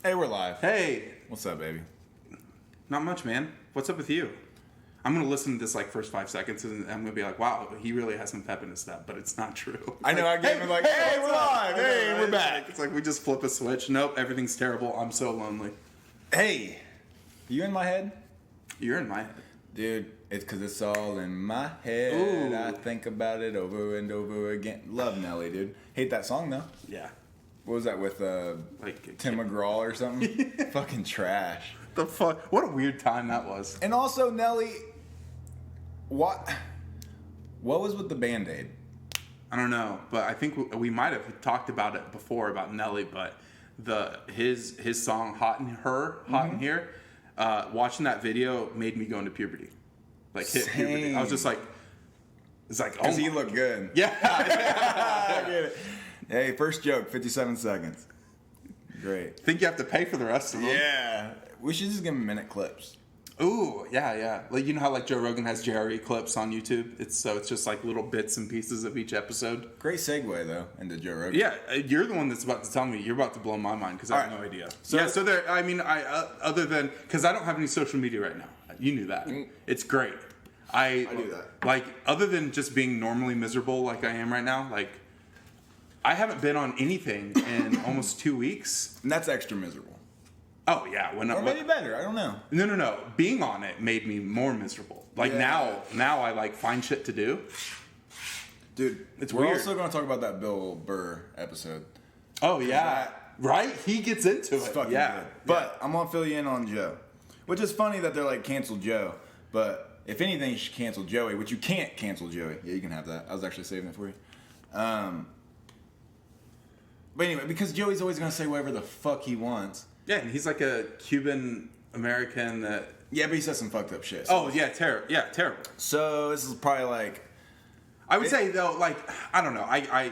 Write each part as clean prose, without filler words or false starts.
Hey, we're live. Hey, What's up, baby? not much, man. What's up with you? I'm gonna listen to this like first 5 seconds, and I'm gonna be like, "Wow, he really has some pep in his step," but it's not true. I know. I get him like, hey, we're live. Hey, we're back. It's like we just flip a switch. Nope, everything's terrible. I'm so lonely. Hey, you in my head? You're in my head. Dude, it's because it's all in my head. Ooh. I think about it over and over again. Love Nelly, dude. Hate that song, though. Yeah, What was that with like Tim McGraw or something? Fucking trash. the fuck. What a weird time that was. And also, Nelly, what was with the Band-Aid? I don't know, but I think we might have talked about it before about Nelly, but his song "Hot in Here," watching that video made me go into puberty, like hit puberty. I was just like, it's like, oh, Because he looked good. yeah. I get it. Hey, first joke, 57 seconds. Great. Think you have to pay for the rest of them. Yeah. We should just give him minute clips. Ooh, yeah. Like, you know how like Joe Rogan has Jerry clips on YouTube? It's just like little bits and pieces of each episode. Great segue, though, into Joe Rogan. Yeah, you're the one that's about to tell me. You're about to blow my mind because I have All no right. idea. So- So there. I mean, other than because I don't have any social media right now. You knew that. It's great. I do that. Like, other than just being normally miserable like I am right now, like I haven't been on anything in almost 2 weeks. And that's extra miserable. Oh yeah, Or maybe better. I don't know. No. Being on it made me more miserable. Like Yeah. now I like find shit to do. Dude, It's we're weird. also going to talk about that Bill Burr episode. Oh yeah, right. He gets into It's it. fucking Yeah, good. But I'm going to fill you in on Joe. Which is funny that they're like, cancel Joe. But if anything, you should cancel Joey, which you can't cancel Joey. Yeah, you can have that. I was actually saving it for you. But anyway, because Joey's always going to say whatever the fuck he wants. yeah. And he's like a Cuban American that. Yeah, but he says some fucked up shit. So. Oh yeah, terrible. Yeah, terrible. So this is probably like... I would say though, like I don't know. I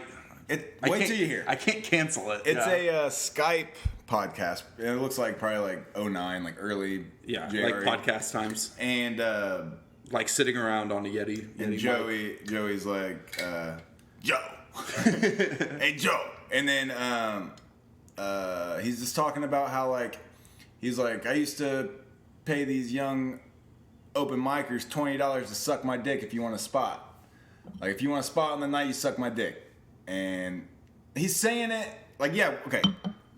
Wait can't- till you hear. I can't cancel it. It's yeah. a Skype podcast. And it looks like probably like 09, like early yeah, January. like podcast times, And like sitting around on a Yeti. and mic. Joey's like, Joe. Hey, Joe. And then he's just talking about how like, he's like, I used to pay these young open micers $20 to suck my dick if you want a spot. Like, if you want a spot on the night, you suck my dick. And he's saying it like, yeah, okay,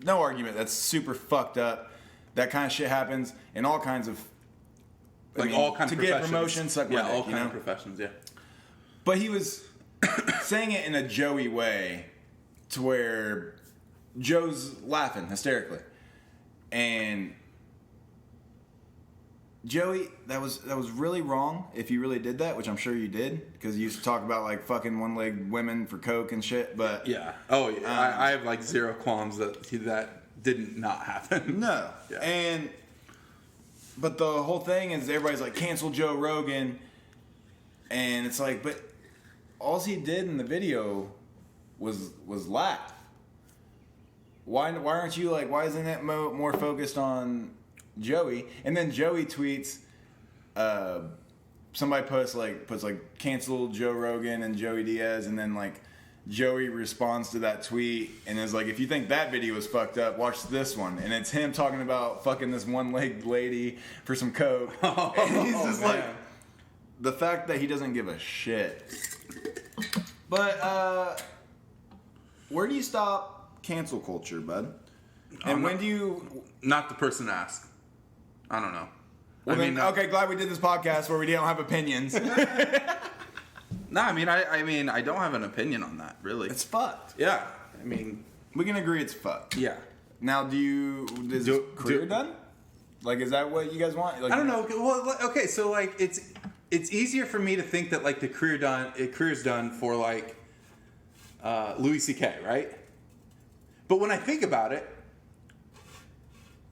no argument. That's super fucked up. That kind of shit happens in all kinds of, all kinds to of get professions. promotion, suck my yeah, dick, all you kinds know? of professions. Yeah. But he was saying it in a Joey way to where Joe's laughing hysterically. And Joey, that was really wrong if you really did that, which I'm sure you did, because you used to talk about like fucking one-legged women for coke and shit, but Yeah. Oh, yeah. I have like zero qualms that didn't not happen. no. Yeah. But the whole thing is everybody's like, cancel Joe Rogan, and it's like, but all he did in the video was laugh. Why aren't you like, why isn't it more focused on Joey? And then Joey tweets, somebody puts like cancel Joe Rogan and Joey Diaz, and then like Joey responds to that tweet and is like, if you think that video was fucked up, watch this one. And it's him talking about fucking this one-legged lady for some coke. And he's just like, the fact that he doesn't give a shit. But where do you stop cancel culture, bud? And when do you... Not the person to ask. I don't know. Well, okay, glad we did this podcast where we don't have opinions. No, I mean, I don't have an opinion on that, really. It's fucked. Yeah, I mean, We can agree it's fucked. yeah. Now, is career done? Like, is that what you guys want? Like, I don't know. Well, okay, so like it's easier for me to think that like the career's done for like Louis C.K., right? But when I think about it,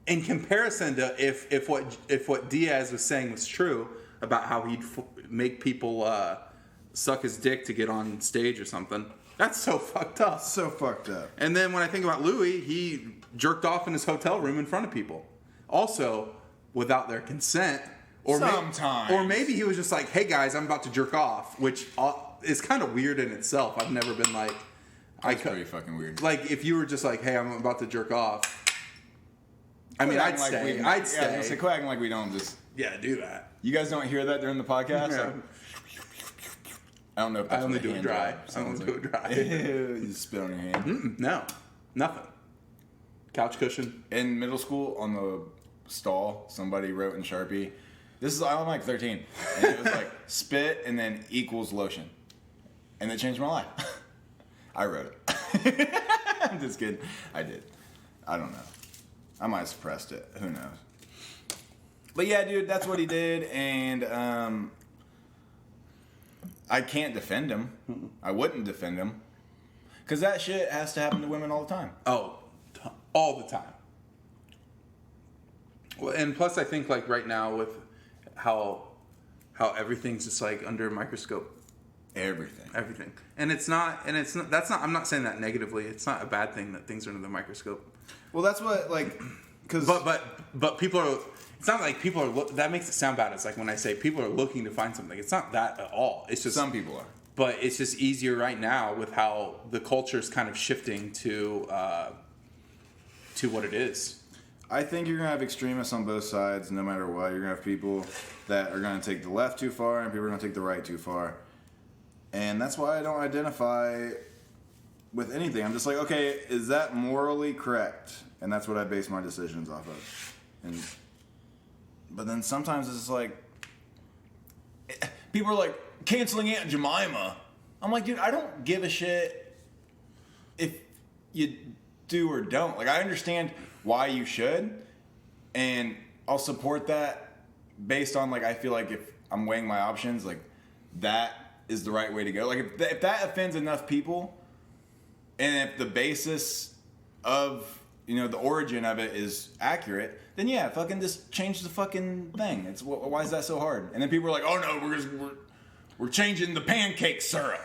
in comparison to if what Diaz was saying was true about how he'd make people suck his dick to get on stage or something, that's so fucked up. So fucked up. And then when I think about Louis, he jerked off in his hotel room in front of people, also without their consent. Sometimes. Or maybe he was just like, "Hey guys, I'm about to jerk off," which is kind of weird in itself. I've never been like, That's pretty fucking weird. like if you were just like, "Hey, I'm about to jerk off." I mean, Quit I'd acting like stay. we- I'd Yeah, I was gonna stay. say, quit acting like we don't just. Yeah, do that. You guys don't hear that during the podcast? Yeah. Like, I don't know if I that's only what a do it hand dry. job I sounds only do it like. dry. You just spit on your hand. No, nothing. Couch cushion. In middle school, on the stall, somebody wrote in Sharpie. I'm like 13, and it was like spit and then equals lotion, and it changed my life. I wrote it. I'm just kidding. I did. I don't know. I might have suppressed it. Who knows? But yeah, dude, that's what he did, and I can't defend him. I wouldn't defend him, because that shit has to happen to women all the time. Oh, all the time. Well, and plus, I think like right now with how everything's just like under a microscope. Everything. And it's not. That's not. I'm not saying that negatively. It's not a bad thing that things are under the microscope. Well, that's what because But people are. It's not like people are. That makes it sound bad. It's like when I say people are looking to find something. It's not that at all. It's just some people are. But it's just easier right now with how the culture is kind of shifting to what it is. I think you're gonna have extremists on both sides, no matter what. You're gonna have people that are gonna take the left too far, and people are gonna take the right too far. And that's why I don't identify with anything. I'm just like, okay, is that morally correct? And that's what I base my decisions off of. But then sometimes it's just like, people are like, canceling Aunt Jemima. I'm like, dude, I don't give a shit if you do or don't. Like, I understand why you should, and I'll support that based on, like, I feel like if I'm weighing my options, like, that is the right way to go. Like, if that offends enough people, and if the basis of, the origin of it is accurate, then yeah, fucking just change the fucking thing. It's why is that so hard? And then people are like, oh no, we're changing the pancake syrup.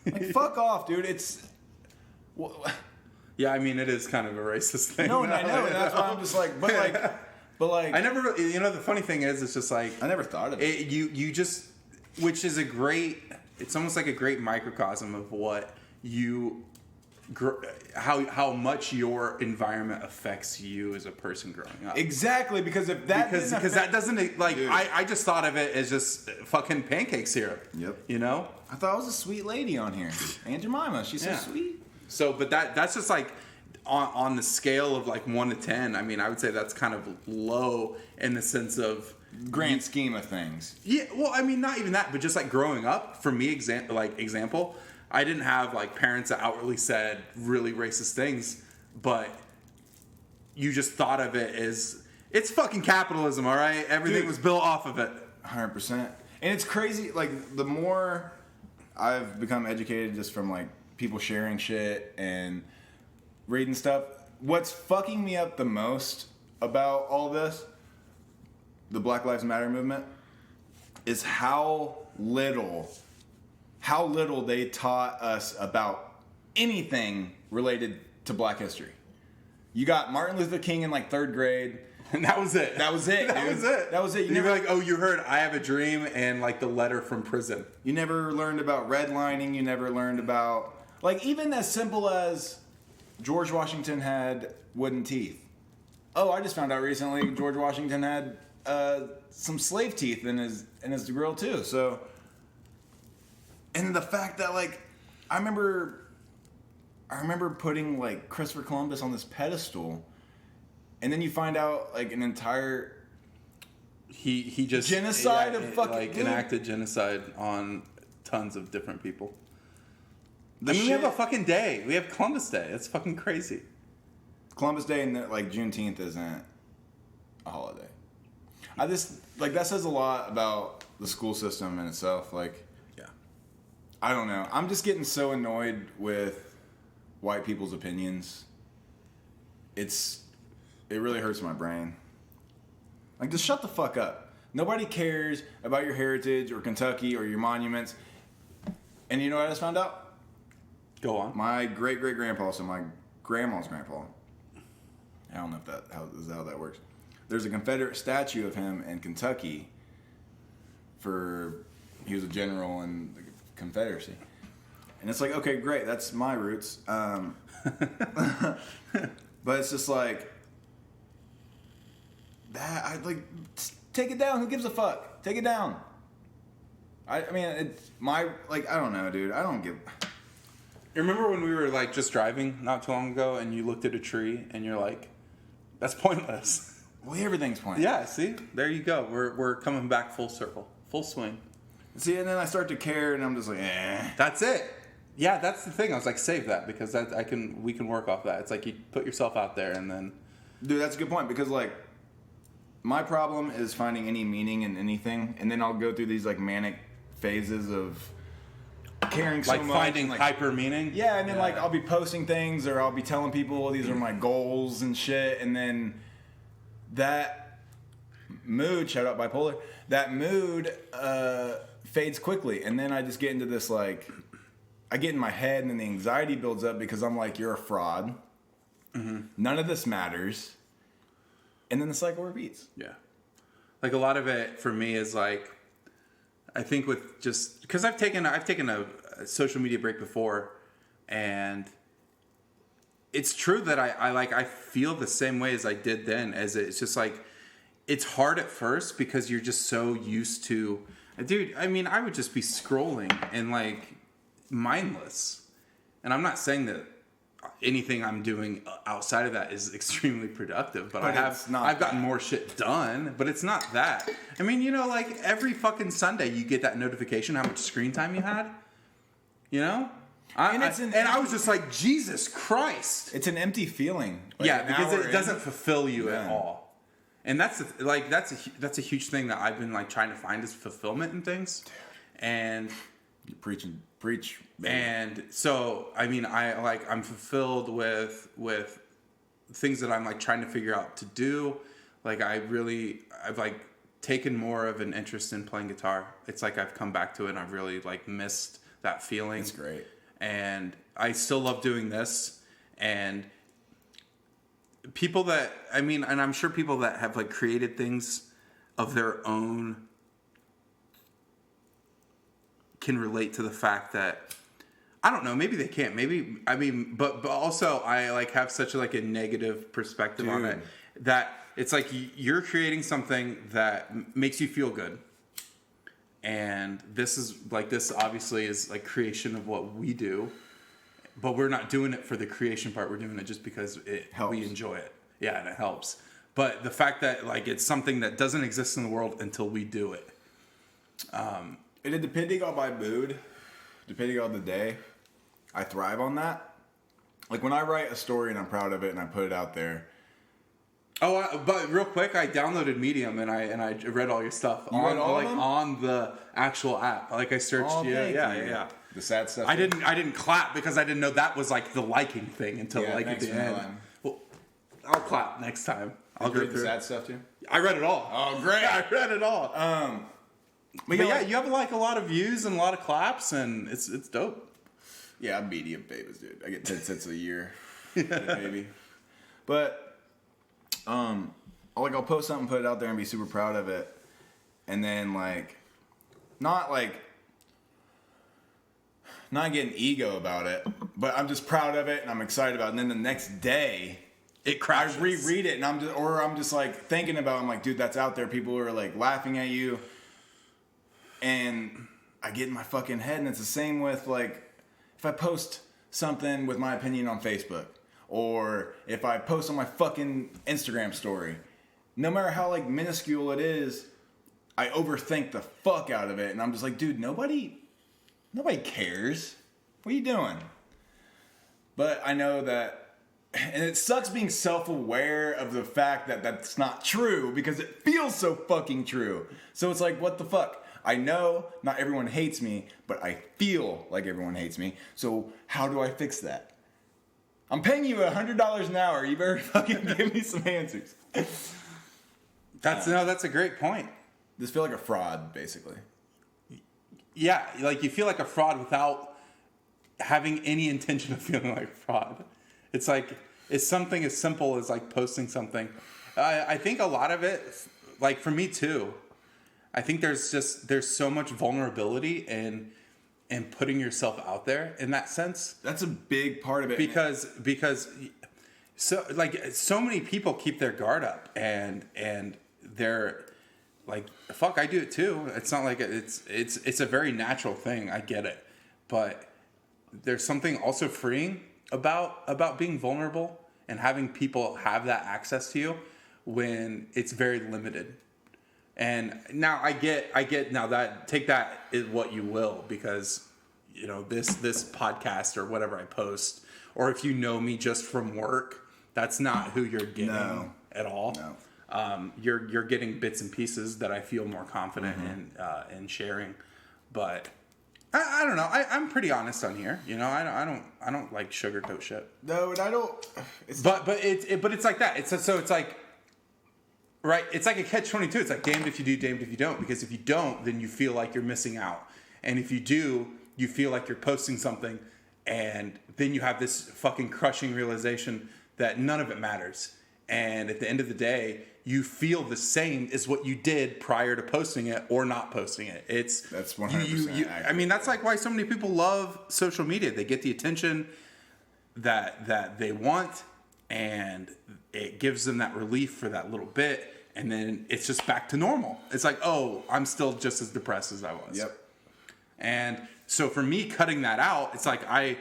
Like, fuck off, dude. It's Yeah, I mean, it is kind of a racist thing. no, and I know, and that's why I'm just like, but like, I never, the funny thing is, it's just like I never thought of it. You just, which is it's almost like a great microcosm of what how much your environment affects you as a person growing up. Exactly, because if that because that doesn't like I just thought of it as just fucking pancake syrup. Yep. I thought I was a sweet lady on here, Aunt Jemima. She's so sweet. So, but that's just like on the scale of like 1 to 10. I mean, I would say that's kind of low in the sense of grand scheme of things. Yeah, well, I mean, not even that, but just like growing up, for me, example, I didn't have like parents that outwardly said really racist things, but you just thought of it as it's fucking capitalism, all right? Everything was built off of it. 100%. And it's crazy, like, the more I've become educated just from, like, people sharing shit and reading stuff, what's fucking me up the most about all this, the Black Lives Matter movement, is how little they taught us about anything related to Black history. You got Martin Luther King in, like, 3rd grade. And that was it. That was it, That dude. was it. That was it. You were like, oh, you heard I Have a Dream and like the letter from prison. You never learned about redlining. You never learned about, like, even as simple as George Washington had wooden teeth. Oh, I just found out recently George Washington had some slave teeth in his grill too. So, and the fact that, like, I remember putting, like, Christopher Columbus on this pedestal, and then you find out, like, an entire he just genocide of fucking like dude. enacted genocide on tons of different people. The I mean, we have shit- a fucking day. We have Columbus Day. That's fucking crazy. Columbus Day and, like, Juneteenth isn't a holiday. I just, like, that says a lot about the school system in itself. Like, Yeah. I don't know. I'm just getting so annoyed with white people's opinions. It really hurts my brain. Like, just shut the fuck up. Nobody cares about your heritage or Kentucky or your monuments. And you know what I just found out? Go on. My great-great-grandpa, so my grandma's grandpa. I don't know if how that works. There's a Confederate statue of him in Kentucky he was a general in the Confederacy. And it's like, okay, great, that's my roots. But it's just like, that I like take it down. Who gives a fuck? Take it down. I mean, it's my like I don't know, dude. I don't give. You remember when we were like just driving not too long ago, and you looked at a tree, and you're like, "That's pointless." Well, everything's pointless. Yeah. See, there you go. We're coming back full circle, full swing. See, and then I start to care, and I'm just like, That's it. Yeah, that's the thing. I was like, save that because we can work off that. It's like you put yourself out there, and then. Dude, that's a good point because like, my problem is finding any meaning in anything, and then I'll go through these like manic phases of caring so Like much, finding and, like, hyper meaning. Yeah, and then like I'll be posting things or I'll be telling people these are my goals and shit, and then that mood, shout out bipolar, that mood fades quickly, and then I just get into this like, I get in my head, and then the anxiety builds up because I'm like, you're a fraud. Mm-hmm. None of this matters, and then the cycle repeats. Yeah, like a lot of it for me is like, I think with just because I've taken a social media break before, and it's true that I feel the same way as I did then. As it's just like it's hard at first because you're just so used to, dude. I mean, I would just be scrolling and like mindless, and I'm not saying that anything I'm doing outside of that is extremely productive, but I've gotten more shit done, but it's not that. I mean, you know, like every fucking Sunday you get that notification how much screen time you had, you know? And I was just like, Jesus Christ. It's an empty feeling. Like yeah, because it doesn't fulfill you at all. And that's a huge thing that I've been like trying to find is fulfillment in things. And you're preach, baby. And so, I mean, I'm fulfilled with things that I'm like trying to figure out to do. Like I've like taken more of an interest in playing guitar. It's like I've come back to it and I've really like missed that feeling. It's great. And I still love doing this. And people that, I mean, and I'm sure people that have like created things of their own can relate to the fact that I don't know, maybe they can't. Maybe I mean, but also I like have such like a negative perspective on it that it's like you're creating something that makes you feel good. And this obviously is like creation of what we do, but we're not doing it for the creation part. We're doing it just because we enjoy it. Yeah, and it helps. But the fact that like it's something that doesn't exist in the world until we do it. And depending on my mood, depending on the day, I thrive on that. Like when I write a story and I'm proud of it and I put it out there. Oh, but real quick, I downloaded Medium and I read all your stuff on the actual app. Like I searched, yeah. The sad stuff. I didn't clap because I didn't know that was like the liking thing until like at the end. Well, I'll clap next time. I'll go through the sad stuff too. I read it all. Oh, great! I read it all. But yeah, you have like a lot of views and a lot of claps, and it's dope. Yeah, I'm Medium famous, dude. I get 10 cents a year, maybe. But I'll post something, put it out there, and be super proud of it, and then not getting ego about it, but I'm just proud of it and I'm excited about it. And then the next day, it crashes. I reread it and I'm just like thinking about it. I'm like, dude, that's out there. People are like laughing at you. And I get in my fucking head, and it's the same with like if I post something with my opinion on Facebook, or if I post on my fucking Instagram story, no matter how like minuscule it is, I overthink the fuck out of it, and I'm just like, dude, nobody cares. What are you doing? But I know that, and it sucks being self-aware of the fact that that's not true because it feels so fucking true. So it's like, what the fuck? I know not everyone hates me, but I feel like everyone hates me. So how do I fix that? I'm paying you $100 an hour. You better fucking give me some answers. That's a great point. Just feel like a fraud, basically. Yeah, like you feel like a fraud without having any intention of feeling like a fraud. It's like it's something as simple as like posting something. I think a lot of it, like for me too, I think there's so much vulnerability in putting yourself out there in that sense. That's a big part of it. Because So like so many people keep their guard up and they're like, fuck, I do it too. It's not like it's a very natural thing. I get it. But there's something also freeing about being vulnerable and having people have that access to you when it's very limited. And now I get now that take that is what you will, because you know this podcast or whatever I post, or if you know me just from work, that's not who you're getting at all. No. You're getting bits and pieces that I feel more confident in sharing. But I don't know. I'm pretty honest on here. You know, I don't like sugarcoat shit. No, and I don't. But it's like that. It's like. Right, it's like a catch-22. It's like damned if you do, damned if you don't. Because if you don't, then you feel like you're missing out. And if you do, you feel like you're posting something, and then you have this fucking crushing realization that none of it matters. And at the end of the day, you feel the same as what you did prior to posting it or not posting it. That's 100% accurate. I mean, that's like why so many people love social media. They get the attention that they want, and it gives them that relief for that little bit, and then it's just back to normal. It's like, oh, I'm still just as depressed as I was. Yep. And so for me, cutting that out, it's like I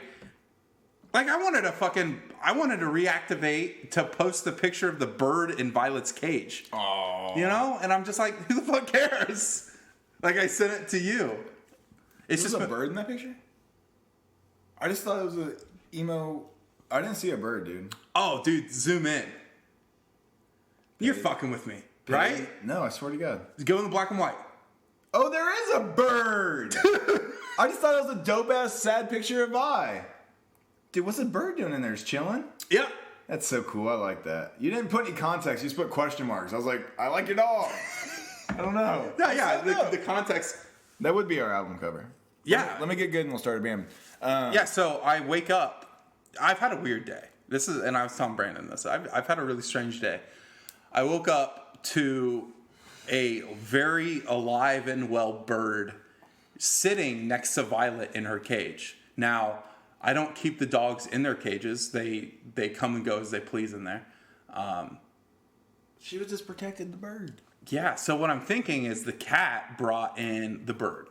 wanted to reactivate to post the picture of the bird in Violet's cage. Oh. You know? And I'm just like, who the fuck cares? Like, I sent it to you. It's Was just a bird in that picture? I just thought it was a emo. I didn't see a bird, dude. Oh, dude, zoom in. You're fucking with me, right? No, I swear to God. Go in the black and white. Oh, there is a bird! I just thought it was a dope-ass sad picture of Vi. Dude, what's a bird doing in there? Just chilling? Yep. That's so cool. I like that. You didn't put any context. You just put question marks. I was like, I like your dog. I don't know. Yeah. The context. That would be our album cover. Yeah. Let me get good and we'll start a band. Yeah, so I wake up. I've had a weird day. And I was telling Brandon this. I've had a really strange day. I woke up to a very alive and well bird sitting next to Violet in her cage. Now, I don't keep the dogs in their cages. They come and go as they please in there. She was just protecting the bird. Yeah, so what I'm thinking is the cat brought in the bird.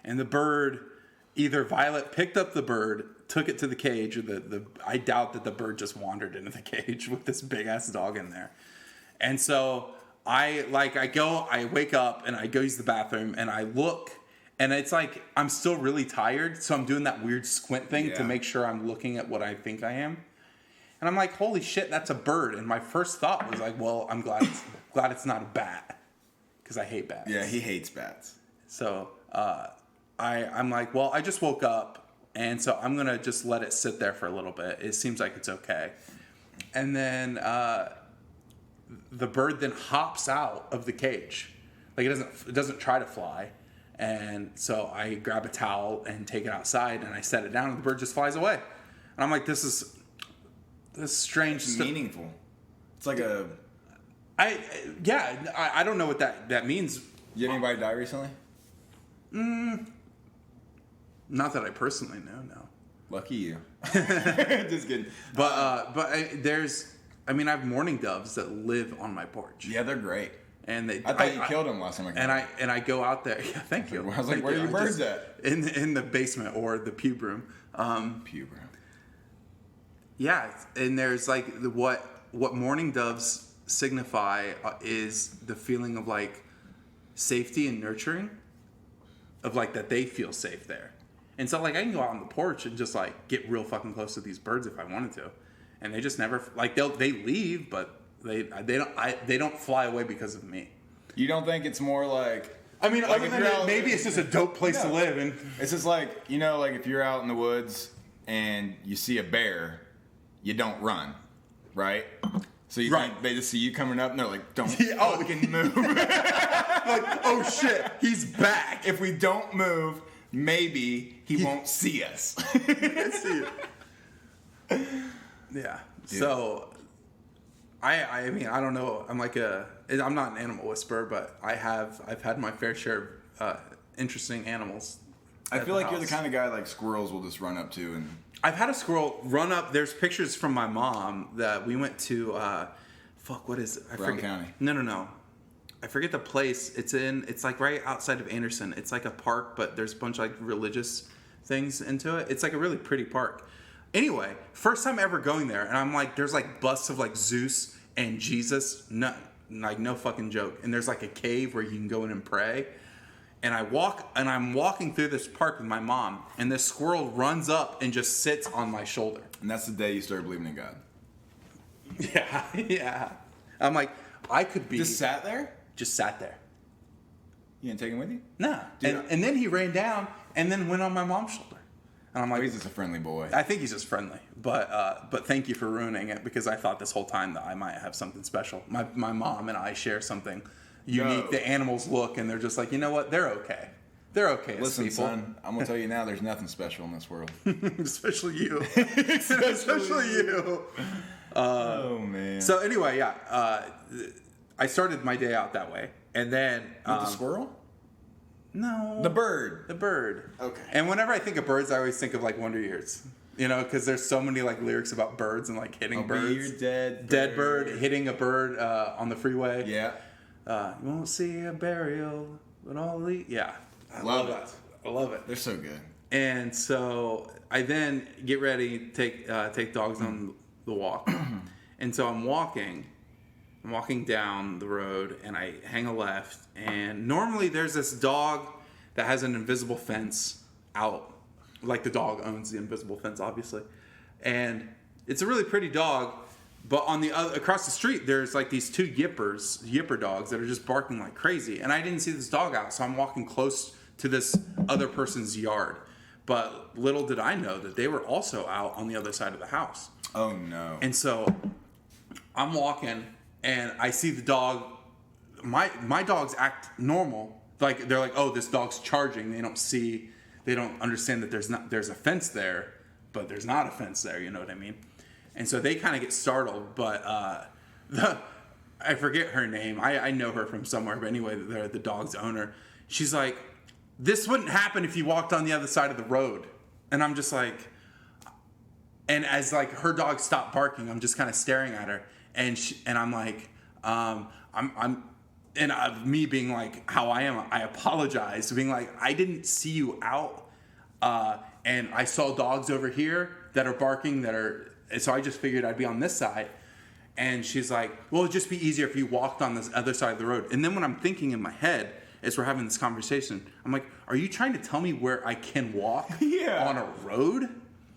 And the bird, either Violet picked up the bird, took it to the cage, or I doubt that the bird just wandered into the cage with this big ass dog in there. And so I wake up and I go use the bathroom and I look, and it's like I'm still really tired, so I'm doing that weird squint thing to make sure I'm looking at what I think I am. And I'm like, holy shit, that's a bird. And my first thought was like, well, I'm glad it's not a bat, because I hate bats. Yeah, he hates bats. So I'm like, well, I just woke up, and so I'm going to just let it sit there for a little bit. It seems like it's okay. And then the bird then hops out of the cage. Like, it doesn't try to fly. And so I grab a towel and take it outside, and I set it down, and the bird just flies away. And I'm like, this is strange. It's meaningful. It's like a... I don't know what that means. You had anybody die recently? Not that I personally know, no. Lucky you. Just kidding. But I have mourning doves that live on my porch. Yeah, they're great. And I thought you killed them last time I came. And I go out there. Yeah, thank you. I was like, where are your birds at? In the basement or the pube room. Pube room. Yeah, and there's like what mourning doves signify is the feeling of like safety and nurturing, of like that they feel safe there. And so like I can go out on the porch and just like get real fucking close to these birds if I wanted to, and they just never like they leave, but they don't fly away because of me. You don't think it's more like? I mean, like other than maybe it's just a dope place to live, and it's just like, you know, like if you're out in the woods and you see a bear, you don't run, right? So you think they just see you coming up and they're like, don't fucking move. Like, oh shit, he's back. If we don't move, maybe he won't see us. Yeah. Dude. So I mean, I don't know. I'm not an animal whisperer, but I've had my fair share of interesting animals I at feel like you're the house. kind of guy like squirrels will just run up to and. I've had a squirrel run up. There's pictures from my mom that we went to. What is it? I Brown forget. County. No. I forget the place. It's like right outside of Anderson. It's like a park, but there's a bunch of like religious things into it. It's like a really pretty park. Anyway, first time ever going there, and I'm like, there's like busts of like Zeus and Jesus. No, like no fucking joke. And there's like a cave where you can go in and pray. And I'm walking through this park with my mom, and this squirrel runs up and just sits on my shoulder. And that's the day you started believing in God. Yeah. I'm like, I could be. Just sat there? Just sat there. You didn't take him with you? Nah. Dude, And then he ran down and then went on my mom's shoulder. And I'm Oh, like, he's just a friendly boy. I think he's just friendly. But thank you for ruining it, because I thought this whole time that I might have something special. My mom and I share something unique. No. The animals look and they're just like, you know what? They're okay. They're okay as Listen, people. son, I'm going to tell you now, there's nothing special in this world. Especially you. Especially you. Oh, man. So anyway, yeah. I started my day out that way. And then... With the squirrel? No. The bird. The bird. Okay. And whenever I think of birds, I always think of like Wonder Years. You know, because there's so many like lyrics about birds and like hitting I'll birds. be your dead Dead bird, hitting a bird on the freeway. Yeah. You won't see a burial, but all the... Yeah. I Love love it. I love it. They're so good. And so I then get ready, take dogs on the walk. And so I'm walking down the road, and I hang a left. And normally there's this dog that has an invisible fence out. Like the dog owns the invisible fence, obviously. And it's a really pretty dog. But on the other, across the street, there's like these two yipper dogs that are just barking like crazy. And I didn't see this dog out, so I'm walking close to this other person's yard. But little did I know that they were also out on the other side of the house. Oh, no. And so I'm walking, and I see the dog. My dogs act normal. Like they're like, oh, this dog's charging. They don't understand that there's a fence there, but there's not a fence there. You know what I mean? And so they kind of get startled. But I forget her name. I know her from somewhere. But anyway, the dog's owner. She's like, this wouldn't happen if you walked on the other side of the road. And I'm just like, and as like her dog stopped barking, I'm just kind of staring at her, and I'm like, me being like how I am, I apologize, being like, I didn't see you out, and I saw dogs over here that are barking so I just figured I'd be on this side. And she's like, well, it'd just be easier if you walked on this other side of the road. And then when I'm thinking in my head, as we're having this conversation, I'm like, are you trying to tell me where I can walk on a road?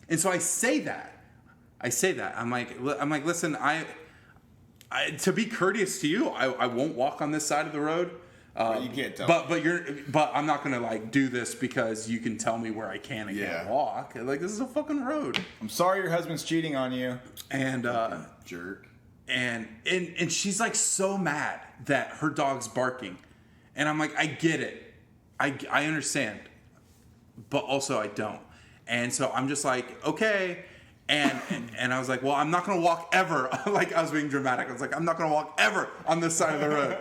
And so I say that. I'm like, listen, I to be courteous to you, I won't walk on this side of the road. You can't tell. But I'm not gonna like do this because you can tell me where I can and can't walk. Like, this is a fucking road. I'm sorry your husband's cheating on you. And jerk. And she's like so mad that her dog's barking. And I'm like, I get it. I understand. But also I don't. And so I'm just like, okay. And I was like, well, I'm not going to walk ever. Like, I was being dramatic. I was like, I'm not going to walk ever on this side of the road.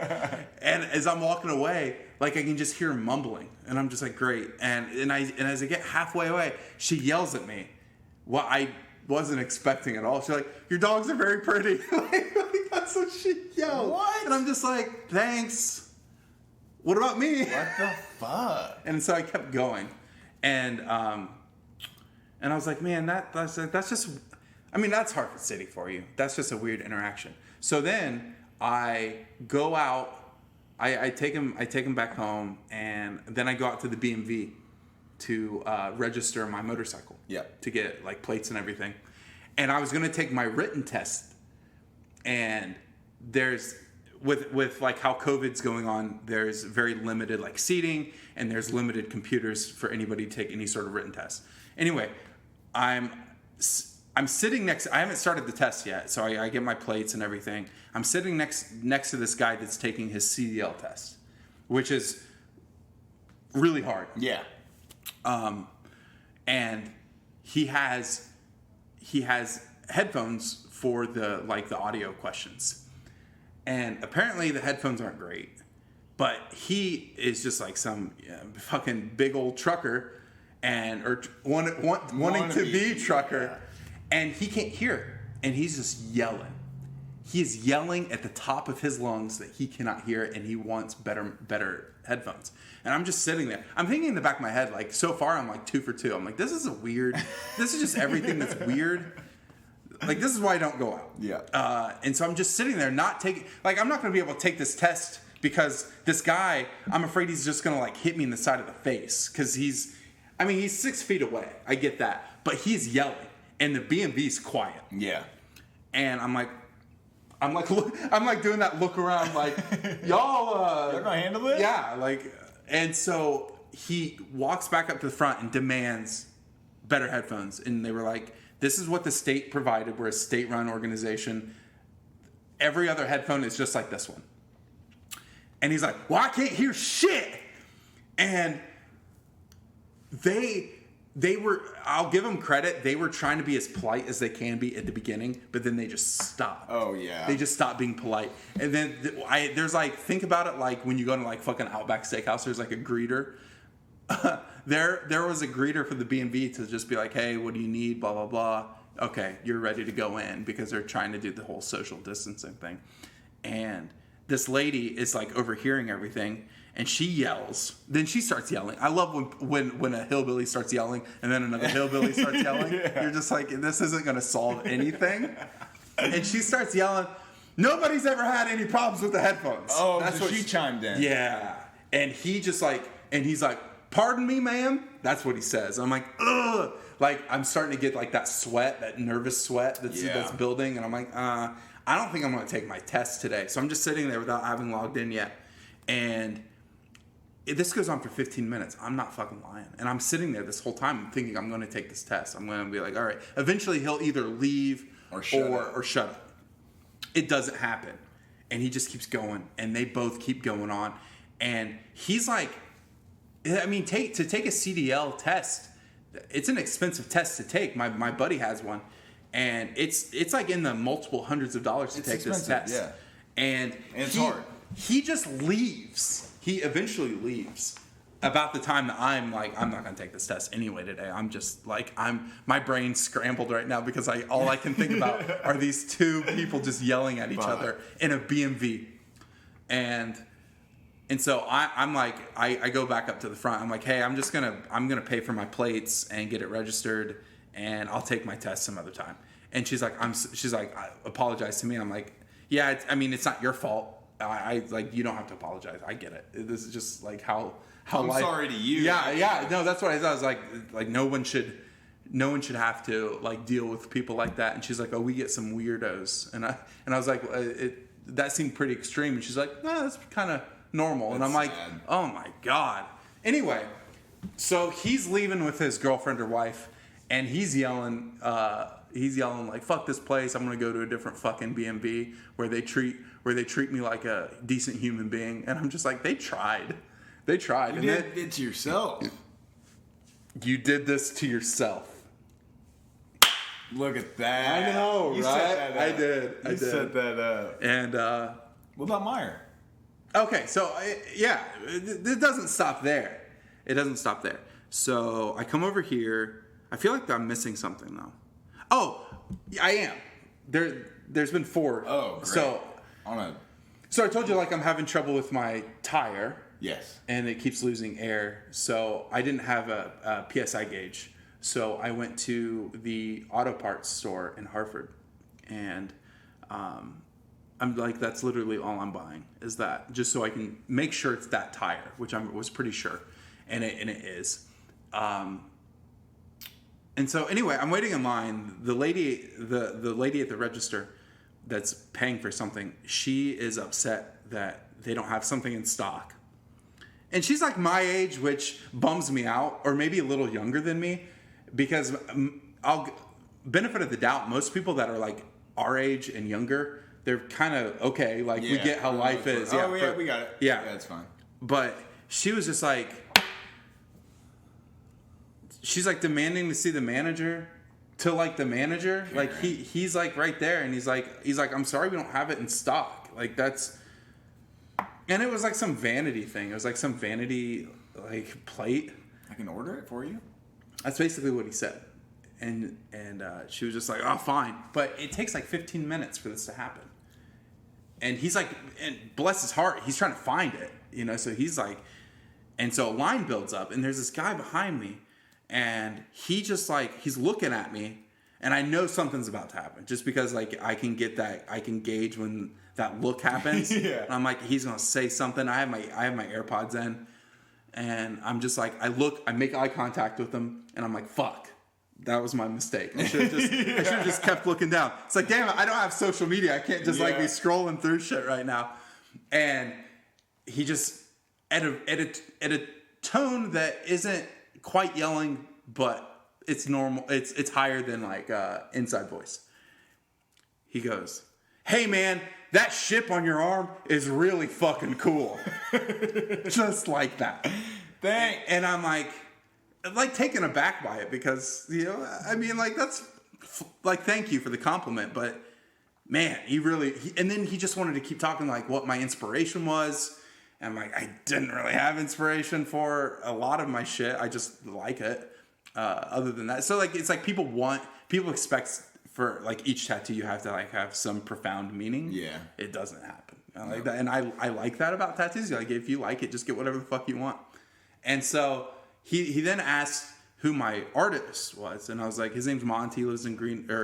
And as I'm walking away, like, I can just hear him mumbling. And I'm just like, great. And as I get halfway away, she yells at me. Well, I wasn't expecting at all. She's like, your dogs are very pretty. like, that's what she yelled. What? And I'm just like, thanks. What about me? What the fuck? And so I kept going. And I was like, man, that's just, I mean, that's Hartford City for you. That's just a weird interaction. So then I go out, I take him back home, and then I go out to the BMV to register my motorcycle. Yeah. To get like plates and everything. And I was going to take my written test. And there's, with like how COVID's going on, there's very limited like seating, and there's limited computers for anybody to take any sort of written test. Anyway, I'm sitting next. I haven't started the test yet, so I get my plates and everything. I'm sitting next to this guy that's taking his CDL test, which is really hard. Yeah. And he has headphones for the audio questions, and apparently the headphones aren't great. But he is just like some fucking big old trucker. and or wanting to be trucker, and he can't hear, and he's just yelling. He is yelling at the top of his lungs that he cannot hear, and he wants better headphones. And I'm just sitting there. I'm thinking in the back of my head, like, so far I'm like 2 for 2. I'm like, this is just everything that's weird. Like, this is why I don't go out. Yeah. And so I'm just sitting there not taking, like, I'm not going to be able to take this test because this guy, I'm afraid he's just going to, like, hit me in the side of the face. Because he's 6 feet away. I get that. But he's yelling. And the BMV's quiet. Yeah. And I'm like doing that look around, like, y'all gonna handle this? Yeah, like, and so he walks back up to the front and demands better headphones. And they were like, this is what the state provided. We're a state-run organization. Every other headphone is just like this one. And he's like, well, I can't hear shit. And they were, I'll give them credit, they were trying to be as polite as they can be at the beginning, but then they just stopped. Oh, yeah. They just stopped being polite. And then there's like, think about it like when you go to like fucking Outback Steakhouse, there's like a greeter. There was a greeter for the B&B to just be like, hey, what do you need, blah, blah, blah. Okay, you're ready to go in, because they're trying to do the whole social distancing thing. And this lady is like overhearing everything, and she yells. Then she starts yelling. I love when a hillbilly starts yelling and then another hillbilly starts yelling. Yeah. You're just like, this isn't going to solve anything. And she starts yelling, nobody's ever had any problems with the headphones. Oh, that's what she chimed in. Yeah. And he just like, and he's like, pardon me, ma'am? That's what he says. I'm like, ugh. Like, I'm starting to get like that sweat, that nervous sweat that's building. And I'm like, I don't think I'm going to take my test today. So I'm just sitting there without having logged in yet. And this goes on for 15 minutes. I'm not fucking lying. And I'm sitting there this whole time thinking I'm going to take this test. I'm going to be like, all right. Eventually he'll either leave or shut up. It doesn't happen. And he just keeps going. And they both keep going on. And he's like, I mean, to take a CDL test, it's an expensive test to take. My buddy has one. And it's like in the multiple hundreds of dollars to take this test. Yeah. And it's hard. He just leaves. He eventually leaves about the time that I'm like, I'm not going to take this test anyway today. I'm just like, my brain's scrambled right now because all I can think about are these two people just yelling at each other in a BMV. And so I'm like, I go back up to the front. I'm like, hey, I'm going to pay for my plates and get it registered, and I'll take my test some other time. And she's like, apologize to me. And I'm like, yeah, it's not your fault. I like, you don't have to apologize. I get it. This is just like how I'm life. Sorry to you. Yeah. No, that's what I thought. I was like no one should have to like deal with people like that. And she's like, oh, we get some weirdos. And I was like, that seemed pretty extreme. And she's like, no, that's kind of normal. And I'm like, sad. Oh my God. Anyway, so he's leaving with his girlfriend or wife, and he's yelling like, fuck this place. I'm going to go to a different fucking B&B where they treat me like a decent human being. And I'm just like, they tried. You did it to yourself. You did this to yourself. Look at that. I know, you right? Set that up. I did. You set that up. And what about Meyer? Okay, so it doesn't stop there. It doesn't stop there. So I come over here. I feel like I'm missing something though. Oh, I am. There's been 4. Oh, great. So I told you like I'm having trouble with my tire. Yes. And it keeps losing air. So I didn't have a PSI gauge. So I went to the auto parts store in Hartford, and I'm like, that's literally all I'm buying is that, just so I can make sure it's that tire, which I was pretty sure, and it is. And so anyway, I'm waiting in line. The lady at the register that's paying for something, she is upset that they don't have something in stock. And she's like my age, which bums me out, or maybe a little younger than me, because I'll benefit of the doubt, most people that are like our age and younger, they're kind of okay. Like, we get how life is. Yeah, we got it. Yeah, that's fine. But she was just like, she's like demanding to see the manager, to like the manager. Karen. Like he's like right there, and he's like, I'm sorry, we don't have it in stock. Like, that's, and it was like some vanity thing. It was like some vanity like plate. I can order it for you. That's basically what he said. And she was just like, oh, fine. But it takes like 15 minutes for this to happen. And he's like, and bless his heart, he's trying to find it, you know? So he's like, and so a line builds up, and there's this guy behind me, and he just like, he's looking at me, and I know something's about to happen just because like I can gauge when that look happens. Yeah. And I'm like, he's going to say something. I have my AirPods in, and I'm just like, I make eye contact with him, and I'm like, fuck. That was my mistake. I should have just kept looking down. It's like, damn it, I don't have social media. I can't just like be scrolling through shit right now. And he just at a tone that isn't quite yelling, but it's normal. It's higher than like inside voice. He goes, "Hey man, that ship on your arm is really fucking cool." Just like that. Thanks. And I'm like taken aback by it because, you know, I mean, like, that's like, thank you for the compliment, but man, and then he just wanted to keep talking like what my inspiration was. And I'm like, I didn't really have inspiration for a lot of my shit. I just like it. Other than that. So like, it's like people expect for like each tattoo, you have to like have some profound meaning. Yeah. It doesn't happen. I like that. And I like that about tattoos. Like, if you like it, just get whatever the fuck you want. And so he then asked who my artist was, and I was like, his name's Monty, lives in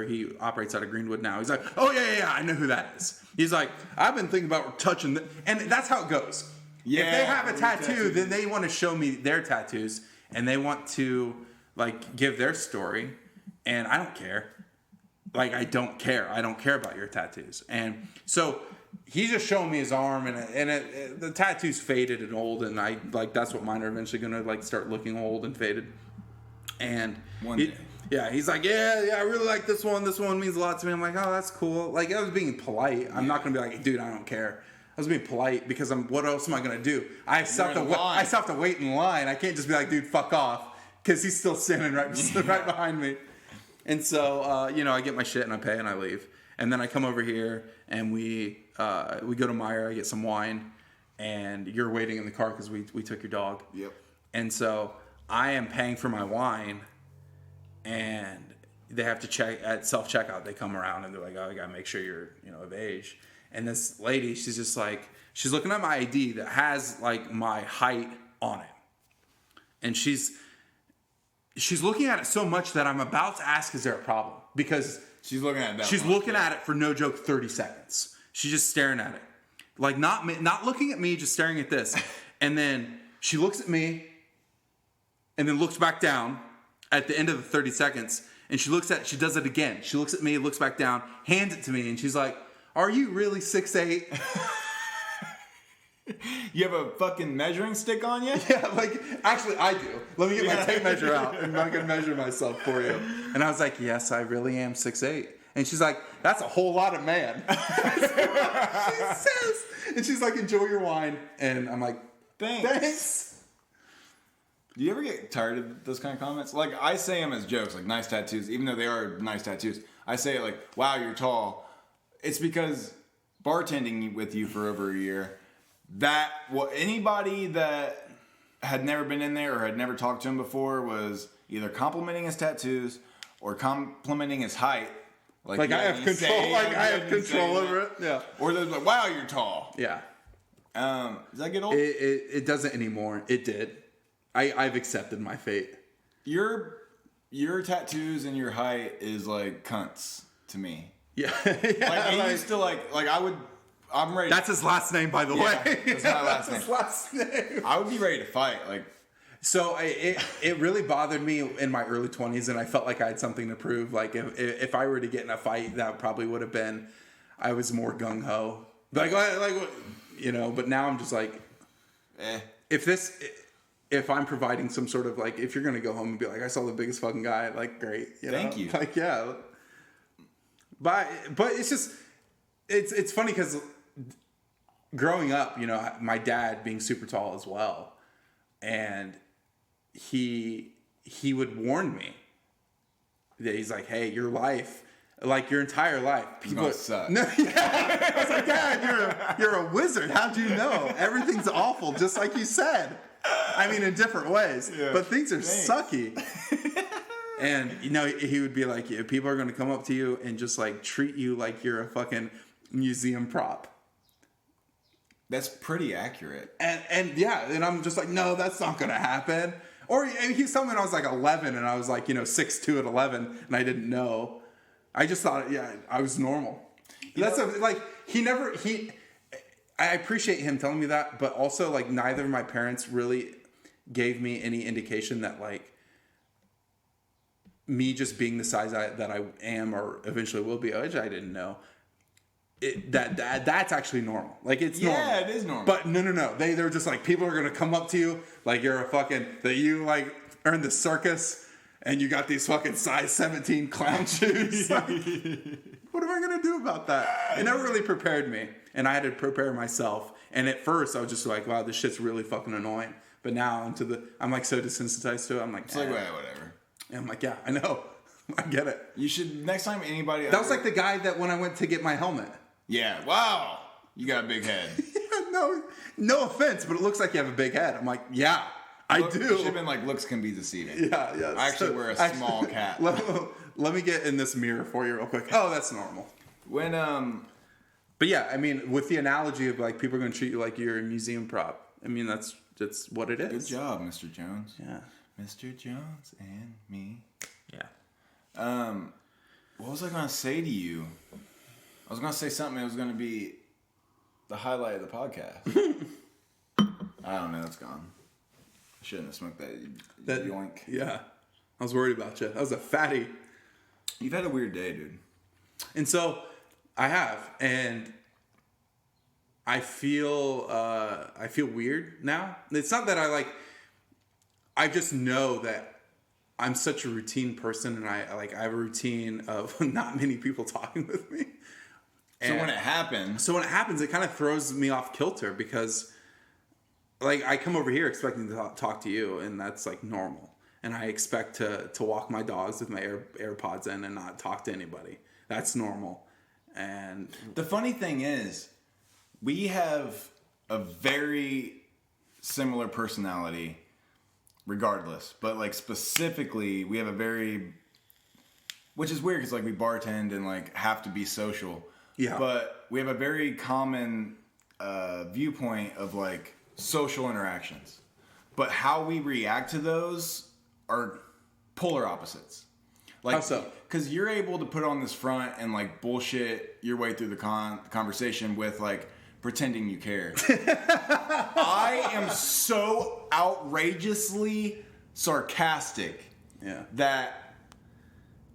he operates out of Greenwood now. He's like, oh yeah, I know who that is. He's like, I've been thinking about touching and that's how it goes. Yeah, if they have a tattoo, then they want to show me their tattoos, and they want to like give their story, and I don't care. Like, I don't care. I don't care about your tattoos. And so he's just showing me his arm, and the tattoo's faded and old, and I like that's what mine are eventually gonna like start looking old and faded. And he's like, yeah, I really like this one. This one means a lot to me. I'm like, oh, that's cool. Like, I was being polite. I'm not gonna be like, dude, I don't care. I was being polite because what else am I gonna do? I still have to wait in line. I can't just be like, dude, fuck off, because he's still standing right behind me. And so, I get my shit and I pay and I leave. And then I come over here and we go to Meijer. I get some wine, and you're waiting in the car because we took your dog. Yep. And so I am paying for my wine, and they have to check at self-checkout. They come around and they're like, oh, I gotta make sure you're of age. And this lady, she's just like, she's looking at my ID that has like my height on it, and she's looking at it so much that I'm about to ask, is there a problem? Because she's looking at that. She's looking at it for no joke 30 seconds. She's just staring at it. Like, not looking at me, just staring at this. And then she looks at me and then looks back down at the end of the 30 seconds. And she does it again. She looks at me, looks back down, hands it to me, and she's like, are you really 6'8"? You have a fucking measuring stick on you? Yeah, like, actually, I do. Let me get my tape measure out, and I can measure myself for you. And I was like, yes, I really am 6'8". And she's like, that's a whole lot of man. She says. And she's like, enjoy your wine. And I'm like, thanks. Do you ever get tired of those kind of comments? Like, I say them as jokes, like nice tattoos, even though they are nice tattoos. I say it like, wow, you're tall. It's because bartending with you for over a year, anybody that had never been in there or had never talked to him before was either complimenting his tattoos or complimenting his height. Like I have control. Like I have control over it. Yeah. Or they're like, "Wow, you're tall." Yeah. Does that get old? It doesn't anymore. It did. I've accepted my fate. Your tattoos and your height is like cunts to me. Yeah. Like, it used to like I would. I'm ready. That's his last name, by the way. That's my last name. His last name. I would be ready to fight. Like, so it really bothered me in my early 20s, and I felt like I had something to prove. Like, if I were to get in a fight, that probably would have been, I was more gung ho. Like, but now I'm just like, if I'm providing some sort of like, if you're gonna go home and be like, I saw the biggest fucking guy, like, great. Thank you. Like, yeah. But it's just, it's funny because growing up, my dad being super tall as well, and he would warn me that he's like, hey, your life, like your entire life, people suck. No, yeah. I was like, Dad, you're a wizard. How'd you know? Everything's awful, just like you said. I mean, in different ways, but things are sucky. And he would be like, people are going to come up to you and just like treat you like you're a fucking museum prop. That's pretty accurate. And yeah, and I'm just like, no, that's not going to happen. Or he's telling me when I was like 11 and I was like, 6'2" at 11 and I didn't know. I just thought, I was normal. I appreciate him telling me that, but also like neither of my parents really gave me any indication that like me just being the size that I am or eventually will be, which I didn't know. That's actually normal. Like it's normal. Yeah, it is normal. But no. They're just like, people are gonna come up to you like you're a fucking, that you like earned the circus and you got these fucking size 17 clown shoes. Like, what am I gonna do about that? It never really prepared me, and I had to prepare myself. And at first, I was just like, wow, this shit's really fucking annoying. But now I'm like so desensitized to it. I'm like, it's like, whatever. And I'm like, yeah, I know. I get it. You should, next time anybody... That was like the guy that when I went to get my helmet. Yeah, wow. You got a big head. No offense, but it looks like you have a big head. I'm like, yeah, I do. You should have been like, looks can be deceiving. Yeah. I actually wear a small cap. Let me get in this mirror for you real quick. Oh, that's normal. But yeah, I mean, with the analogy of like people are going to treat you like you're a museum prop. I mean, that's what it is. Good job, Mr. Jones. Yeah. Mr. Jones and me. Yeah. What was I going to say to you? I was going to say something that was going to be the highlight of the podcast. I don't know. It's gone. I shouldn't have smoked that yoink. Yeah. I was worried about you. That was a fatty. You've had a weird day, dude. And so I have, and I feel weird now. It's not that I just know that I'm such a routine person, and I have a routine of not many people talking with me. So when it happens, it kind of throws me off kilter because, like, I come over here expecting to talk to you, and that's like normal. And I expect to walk my dogs with my AirPods in and not talk to anybody. That's normal. And the funny thing is, we have a very similar personality, regardless. But like specifically, we have a very, which is weird because like we bartend and like have to be social. Yeah. But we have a very common viewpoint of like social interactions. But how we react to those are polar opposites. Like, how so? Because you're able to put on this front and like bullshit your way through the conversation with like pretending you care. I am so outrageously sarcastic that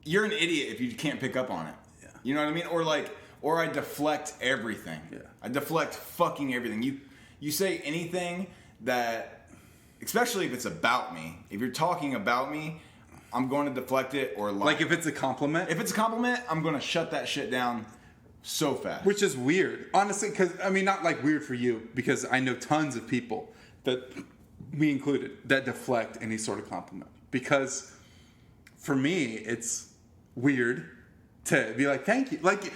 you're an idiot if you can't pick up on it. Yeah. You know what I mean? Or I deflect everything. Yeah. I deflect fucking everything. You say anything that, especially if it's about me. If you're talking about me, I'm going to deflect it or lie. Like if it's a compliment? If it's a compliment, I'm going to shut that shit down so fast. Which is weird. Honestly, because, I mean, not like weird for you, because I know tons of people, that me included, that deflect any sort of compliment. Because for me, it's weird to be like, thank you. Like,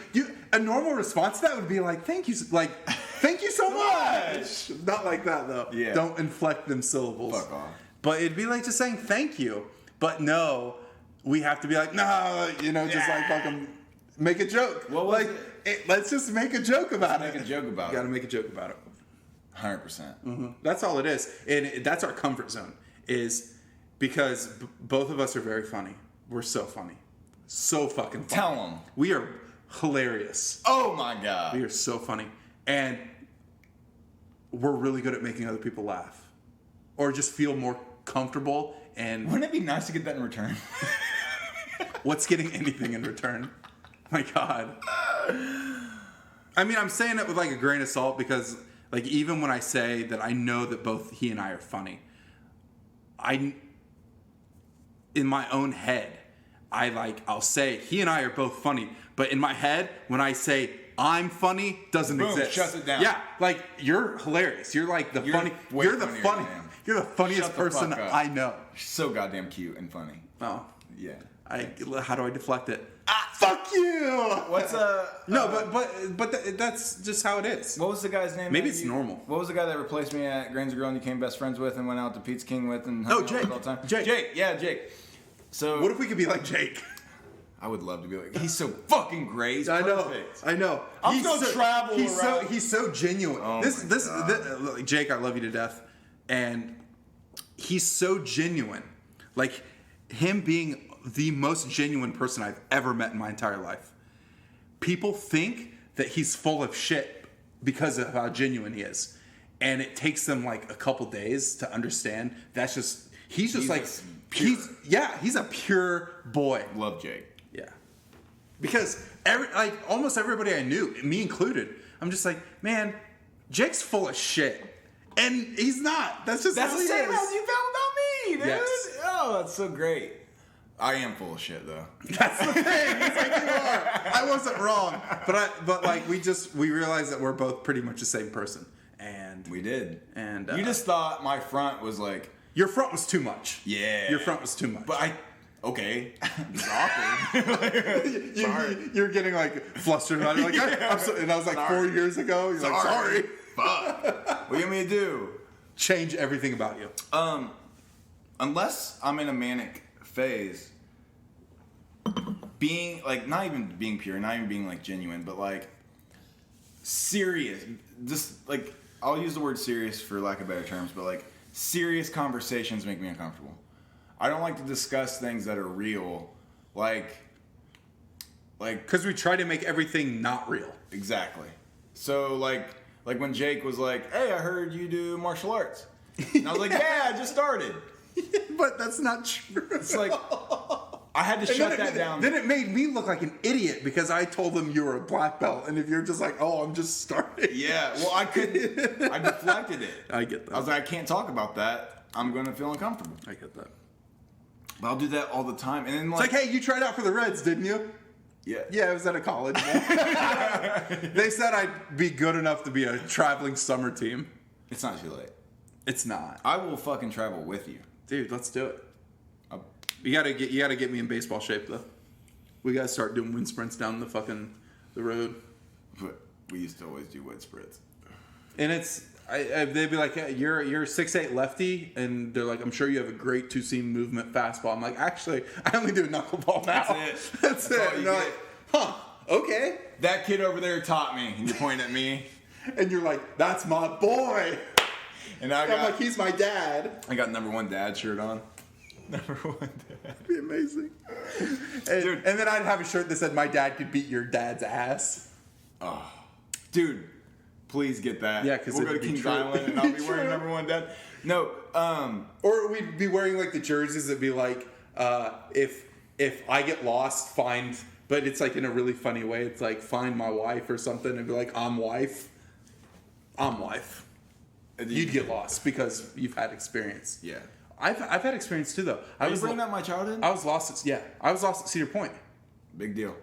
a normal response to that would be like, thank you. Like, thank you so much. Not like that, though. Yeah. Don't inflect them syllables. Fuck off. But it'd be like just saying thank you. But no, we have to be like, no, just like fucking make a joke. What was let's just make a joke about it. Make a joke about You gotta make a joke about it. 100%. Mm-hmm. That's all it is. And that's our comfort zone, is because both of us are very funny. We're so funny. So fucking funny. Tell them. We are hilarious. Oh my God. We are so funny. And we're really good at making other people laugh. Or just feel more comfortable. And wouldn't it be nice to get that in return? What's getting anything in return? My God. I mean, I'm saying it with like a grain of salt because like even when I say that I know that both he and I are funny, in my own head, I'll say he and I are both funny, but in my head, when I say I'm funny, doesn't exist. Shuts it down. Yeah, like you're hilarious. You're like the funny. You're the funny. You're the funniest person I know. So goddamn cute and funny. Oh yeah. How do I deflect it? Fuck you. What's no, but that's just how it is. What was the guy's name? Maybe it's normal. What was the guy that replaced me at Grains of Girl and you became best friends with and went out to Pizza King with and Jake. all the time? Jake. Yeah, Jake. So What if we could be like Jake? I would love to be like, he's so fucking great. He's perfect. I know. I'm gonna travel around. He's so genuine. Oh this, my God. look, Jake, I love you to death, and he's so genuine. Like him being the most genuine person I've ever met in my entire life. People think that he's full of shit because of how genuine he is, and it takes them like a couple days to understand. That's just he's he's a pure boy. Love Jake. Yeah. Because almost everybody I knew, me included, I'm just like, man, Jake's full of shit. And he's not. That's the how he same is. as you felt about me, dude. Yes. Oh, that's so great. I am full of shit though. That's the thing. It's like you are. I wasn't wrong. But like we realized that we're both pretty much the same person. And We did. And you just thought my front was like, your front was too much. yeah. Your front was too much. But okay. It's awkward. Sorry. You're getting like flustered about it. Like, I'm so, and I was like, Sorry. 4 years ago. You're like, sorry. Fuck. What do you want me to do? Change everything about you. Unless I'm in a manic phase, being like not even being pure, not even being like genuine, but like serious. Just like I'll use the word serious for lack of better terms, but like serious conversations make me uncomfortable. I don't like to discuss things that are real, like Because we try to make everything not real. exactly. So like when Jake was like, "Hey, I heard you do martial arts," and I was like, "Yeah, I just started." But that's not true. It's like I had to shut that down. Then it made me look like an idiot because I told them you were a black belt, and if you're just like, "Oh, I'm just starting." Yeah, well, I couldn't. I deflected it. I get that. I was like, I can't talk about that. I'm going to feel uncomfortable. I get that. But I'll do that all the time. And then It's like, hey, you tried out for the Reds, didn't you? yeah, Yeah, I was at a college. They said I'd be good enough to be a traveling summer team. it's not too late. It's not. I will fucking travel with you. Dude, let's do it. I'll- You gotta get me in baseball shape though. We gotta start doing wind sprints down the road. But we used to always do wood spreads. And it's they'd be like, hey, you're a 6'8" lefty, and they're like, I'm sure you have a great two-seam movement fastball. I'm like, actually, I only do knuckleball now. That's it. That's it. all you And they're get. like, huh, okay. That kid over there taught me. And you point at me. And you're like, that's my boy. And I And I'm got, like, he's my dad. I got #1 dad shirt on. #1 dad. That'd be amazing. And then I'd have a shirt that said, my dad could beat your dad's ass. Dude, please get that. Yeah, 'cause we'll go to it'd be Kings true. Island and I'll be It'd be wearing true. #1 dad. No, Or we'd be wearing like the jerseys that'd be like, if I get lost, find, but it's like in a really funny way. It's like, find my wife or something, and be like, I'm wife. You'd get lost because you've had experience. yeah. I've had experience too though. Are you bringing up my childhood? I was lost at Cedar Point, Big deal.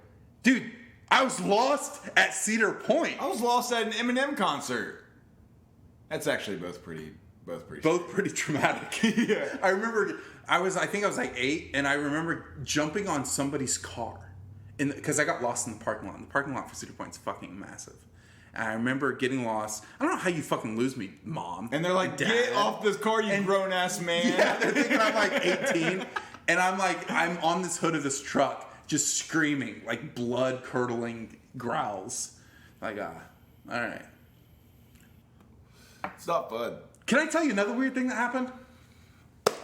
dude. I was lost at Cedar Point. I was lost at an Eminem concert. That's actually both pretty. Both pretty traumatic. Yeah. I remember I think I was like 8, and I remember jumping on somebody's car, because I got lost in the parking lot. And the parking lot for Cedar Point's fucking massive. And I remember getting lost. I don't know how you fucking lose me, Mom. And they're like, Dad. "Get off this car, you grown ass man." Yeah, they're thinking I'm like 18, and I'm on this hood of this truck, just screaming like blood curdling growls. Like, all right. It's not fun. Can I tell you another weird thing that happened?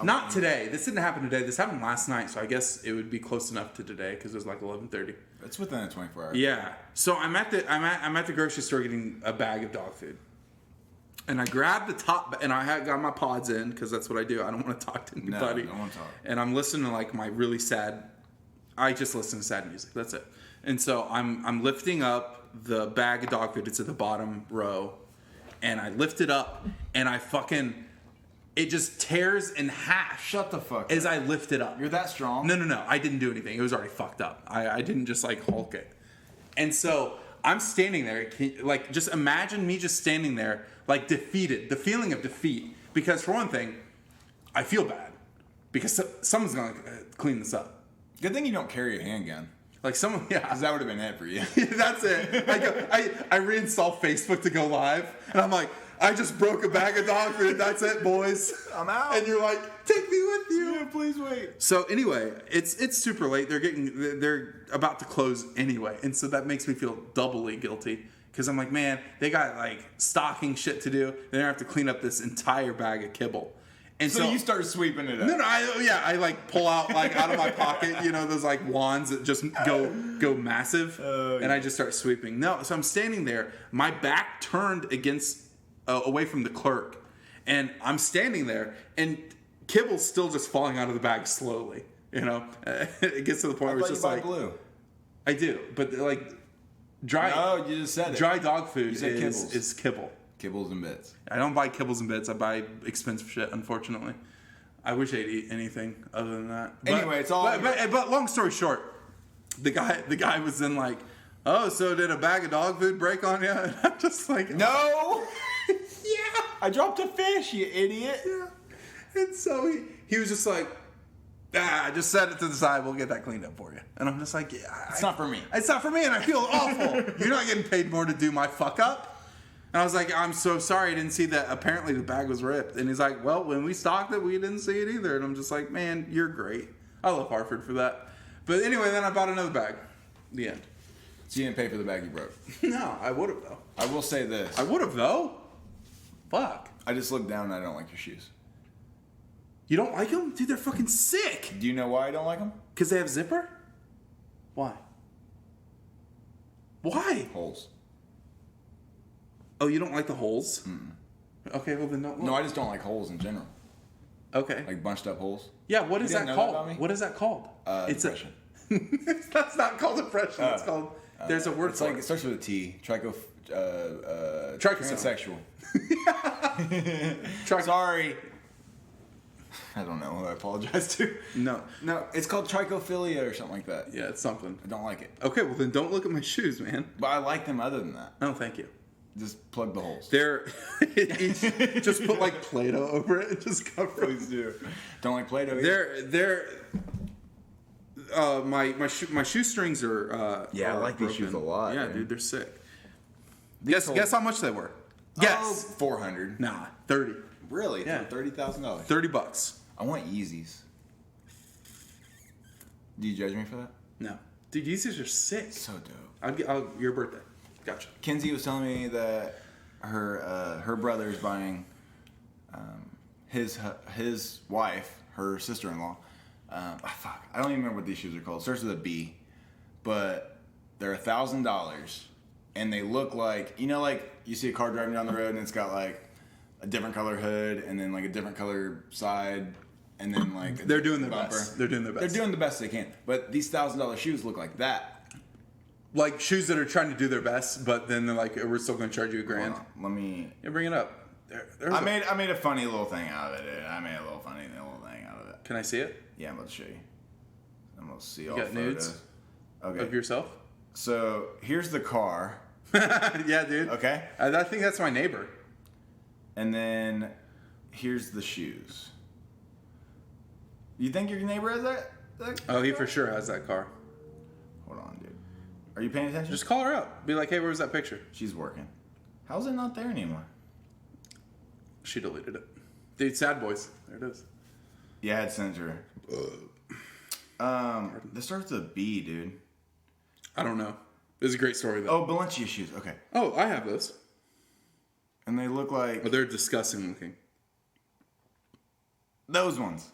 Not today. This didn't happen today. This happened last night, so I guess it would be close enough to today because it was like 11:30. It's within a 24 hour. Yeah. So I'm at the grocery store getting a bag of dog food, and I grabbed the top, and I had got my pods in because that's what I do. I don't want to talk to anybody. No, don't want to talk. And I'm listening to like my really sad. I just listen to sad music. That's it. And so I'm lifting up the bag of dog food. It's at the bottom row, and I lift it up, and it just tears in half. Shut the fuck as up. I lift it up. You're that strong? No. I didn't do anything. It was already fucked up. I didn't just like Hulk it. And so I'm standing there. Like, just imagine me just standing there, like defeated. The feeling of defeat. Because for one thing, I feel bad. Because someone's going to clean this up. Good thing you don't carry a handgun. Like someone, yeah. Because that would have been it for you. That's it. I reinstall Facebook to go live. And I'm like, I just broke a bag of dog food. That's it, boys. I'm out. And you're like, take me with you. Yeah, please wait. So anyway, it's super late. They're about to close anyway, and so that makes me feel doubly guilty because I'm like, man, they got like stocking shit to do. They don't have to clean up this entire bag of kibble. And So you start sweeping it up. no, I like pull out like out of my pocket, those like wands that just go massive, and I just start sweeping. No, so I'm standing there, my back turned against away from the clerk, and I'm standing there, and kibble's still just falling out of the bag slowly. It gets to the point where it's just like blue. I do, but like dry. No, you just said it. Dry dog food said is kibble. Kibbles and bits. I don't buy kibbles and bits. I buy expensive shit, unfortunately. I wish I'd eat anything other than that. Anyway, it's all... But long story short, the guy was then like, oh, so did a bag of dog food break on you? And I'm just like... No! Yeah! I dropped a fish, you idiot. Yeah. And so he was just like, just set it to the side. We'll get that cleaned up for you. And I'm just like, yeah. It's not for me. It's not for me, and I feel awful. You're not getting paid more to do my fuck up. And I was like, I'm so sorry, I didn't see that. Apparently the bag was ripped. And he's like, well, when we stocked it, we didn't see it either. And I'm just like, man, you're great. I love Hartford for that. But anyway, then I bought another bag. The end. So you didn't pay for the bag you broke. No, I would have, though. I will say this. I would have, though. Fuck. I just looked down and I don't like your shoes. You don't like them? Dude, they're fucking sick. Do you know why I don't like them? Because they have zipper? Why? Why? Holes. Oh, you don't like the holes? Mm-mm. Okay, well then don't. No, I just don't like holes in general. Okay. Like bunched up holes. Yeah, what is that called? That what is that called? It's depression. That's not called depression. It's called. There's a word it's for like it. It starts with a T. Trichosome. Transsexual. Sorry. I don't know who I apologize to. No, it's called trichophilia or something like that. Yeah, it's something. I don't like it. Okay, well then don't look at my shoes, man. But I like them other than that. Oh, thank you. Just plug the holes. They're just put like Play-Doh over it and just cover. Please do. Don't like Play-Doh either. They're my shoestrings are yeah, I like broken. these shoes a lot. Yeah, man. dude, they're sick. Guess how much they were? Guess. $400. Nah, 30. Really? Yeah. $30,000. $30. I want Yeezys. Do you judge me for that? No, dude, Yeezys are sick. So dope. I'll your birthday. Gotcha. Kenzie was telling me that her brother is buying his wife, her sister-in-law. Fuck, I don't even remember what these shoes are called. It starts with a B, but they're $1,000, and they look like like you see a car driving down the road and it's got like a different color hood and then like a different color side and then like they're doing their bumper. best. They're doing their best. They're doing the best they can. But these $1,000 shoes look like that. Like shoes that are trying to do their best, but then they're like, we're still going to charge you $1,000. Let me. Yeah, bring it up. I made a funny little thing out of it. Dude. I made a little funny little thing out of it. Can I see it? Yeah, I'm about to show you. I'm gonna see you all got photos. nudes. Okay. Of yourself? So here's the car. Yeah, dude. Okay. I think that's my neighbor. And then here's the shoes. You think your neighbor has that Oh, he for sure has that car. Hold on, dude. Are you paying attention? Just call her up. Be like, hey, where was that picture? She's working. How's it not there anymore? She deleted it. Dude, Sad Boys. There it is. Yeah, I had sent her. This starts with a B, dude. I don't know. It's a great story, though. Oh, Balenciaga shoes. Okay. Oh, I have those. And they look like... Oh, they're disgusting looking. Those ones.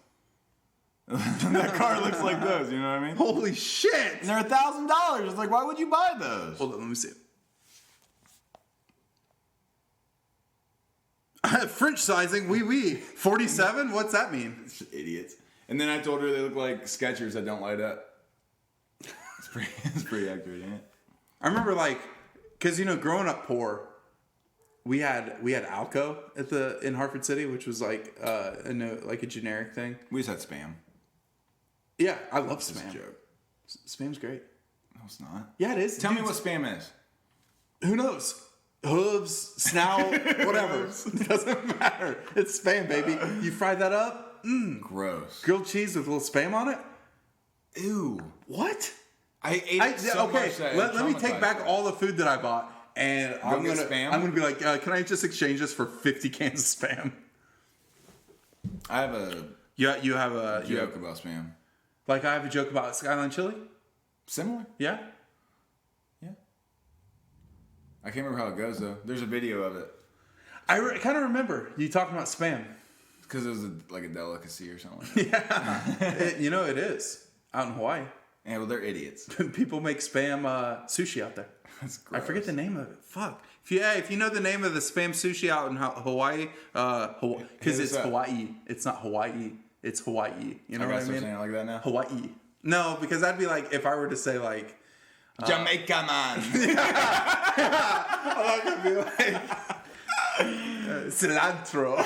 That car looks like those, you know what I mean? Holy shit! And they're $1,000. It's like, why would you buy those? Hold on, let me see it. French sizing, oui. 47? What's that mean? Idiots. And then I told her they look like Skechers that don't light up. It's pretty accurate, ain't it? I remember because growing up poor, we had Alco in Hartford City, which was like a generic thing. We just had Spam. Yeah, I love Spam. It's a joke. Spam's great. No, it's not. Yeah, it is. Tell me what Spam is. Who knows? Hooves, snout, whatever. It doesn't matter. It's Spam, baby. You fry that up. Gross. Grilled cheese with a little Spam on it. Ew. What? I ate it so much that let me take back all the food that I bought and Go get spam? I'm gonna be like, can I just exchange this for 50 cans of spam? I have a You have a joke about spam. like I have a joke about Skyline Chili. Similar. Yeah. Yeah. I can't remember how it goes though. There's a video of it I kind of remember you talking about spam. because it was like a delicacy or something. It is out in Hawaii. Yeah, well, they're idiots. People make spam sushi out there. That's I gross. forget the name of it. Fuck. If you know the name of the spam sushi out in Hawaii, because Hit it's us up. Hawaii. It's not Hawaii. It's Hawaii. You know I what I gotta start mean? saying it like that now. Hawaii. No, because that'd be like if I were to say like Jamaica man. I'd be like cilantro.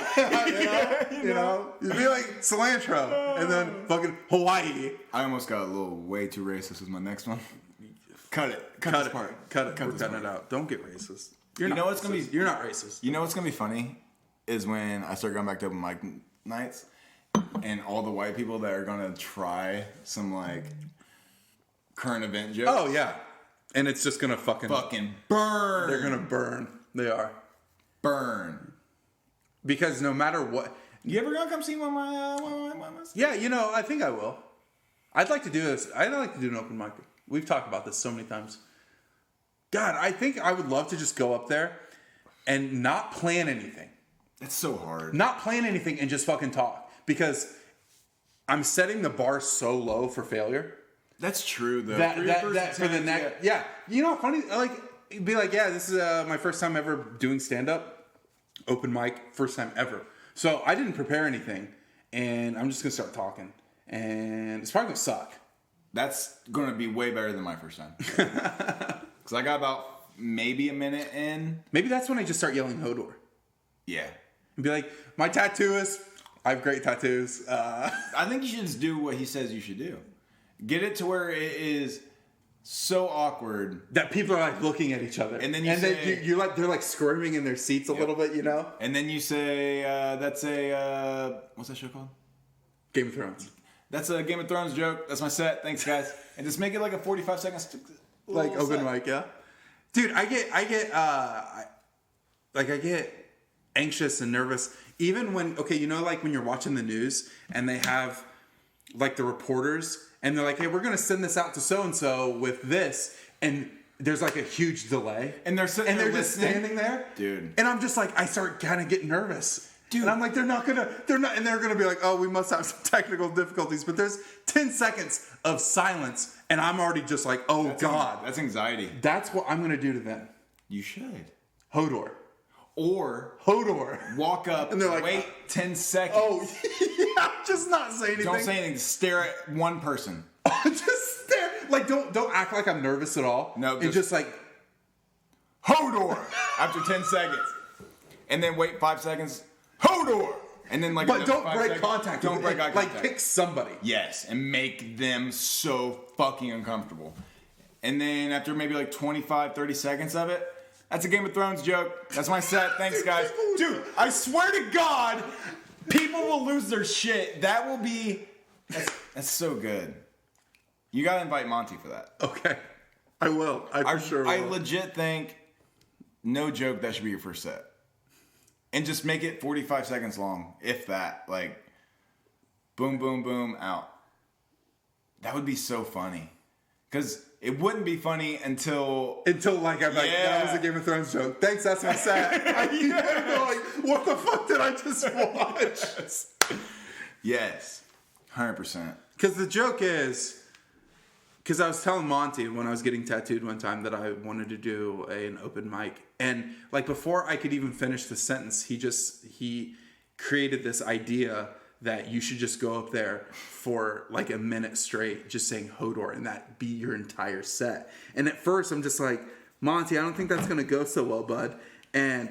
you know? You'd be like cilantro, and then fucking Hawaii. I almost got a little way too racist with my next one. Cut it. Cut Cut this it. part. Cut it. Cut We're this cutting part. it out. Don't get racist. You know what's gonna be- You're not racist. You know what's gonna be funny is when I start going back to open mic nights, and all the white people that are gonna try some like current event jokes. Oh yeah, and it's just gonna fucking burn. They're gonna burn. They are burn. because no matter what. You ever gonna come see one of my Yeah, I think I will. I'd like to do this. I'd like to do an open mic. We've talked about this so many times. God, I think I would love to just go up there and not plan anything. It's so hard. Not plan anything and just fucking talk. Because I'm setting the bar so low for failure. That's true though. That for the next... Yeah. You know, funny, like, be like, yeah, this is my first time ever doing stand-up. Open mic, first time ever. So I didn't prepare anything. And I'm just going to start talking. And it's probably going to suck. That's gonna be way better than my first time. Because I got about maybe a minute in. Maybe that's when I just start yelling Hodor. Yeah. And be like, my tattoo is... I have great tattoos. I think you should just do what he says you should do. Get it to where it is so awkward. That people are like looking at each other. And then you say- you're like, they're like squirming in their seats a little bit, you know? And then you say, that's a, what's that show called? Game of Thrones. That's a Game of Thrones joke. That's my set. Thanks, guys. And just make it like a 45 seconds. Like open mic, yeah? Dude, I get anxious and nervous. Even when, like when you're watching the news and they have like the reporters and they're like, hey, we're going to send this out to so-and-so with this. And there's like a huge delay. And they're sitting there just listening. standing there. Dude. And I'm just like, I start kind of getting nervous. Dude. And I'm like, and they're going to be like, oh, we must have some technical difficulties. But there's 10 seconds of silence. And I'm already just like, oh, God. That's anxiety. That's what I'm going to do to them. You should. Hodor. Or Hodor. walk up And they're like, wait 10 seconds. Oh, yeah, just not say anything. Don't say anything. Just stare at one person. Just stare. Like, don't act like I'm nervous at all. No, and just like, Hodor! After 10 seconds. And then wait 5 seconds. Hodor! And then like but another don't 5 break seconds. contact. Don't break eye contact. Like, pick somebody. Yes, and make them so fucking uncomfortable. And then after maybe like 25, 30 seconds of it, that's a Game of Thrones joke. That's my set. Thanks, guys. Dude, I swear to God, people will lose their shit. That will be... That's so good. You gotta invite Monty for that. Okay. I will. I for sure will. I legit think, no joke, that should be your first set. And just make it 45 seconds long, if that. Like, boom, boom, boom, out. That would be so funny. Because it wouldn't be funny until like, I'm like, Yeah. that was a Game of Thrones joke. Thanks, that's my set. Like, what the fuck did I just watch? Yes. 100%. Because the joke is, because I was telling Monty when I was getting tattooed one time that I wanted to do an open mic. And like before I could even finish the sentence, he created this idea that you should just go up there for like a minute straight just saying Hodor and that be your entire set. And at first I'm just like, Monty, I don't think that's going to go so well, bud. And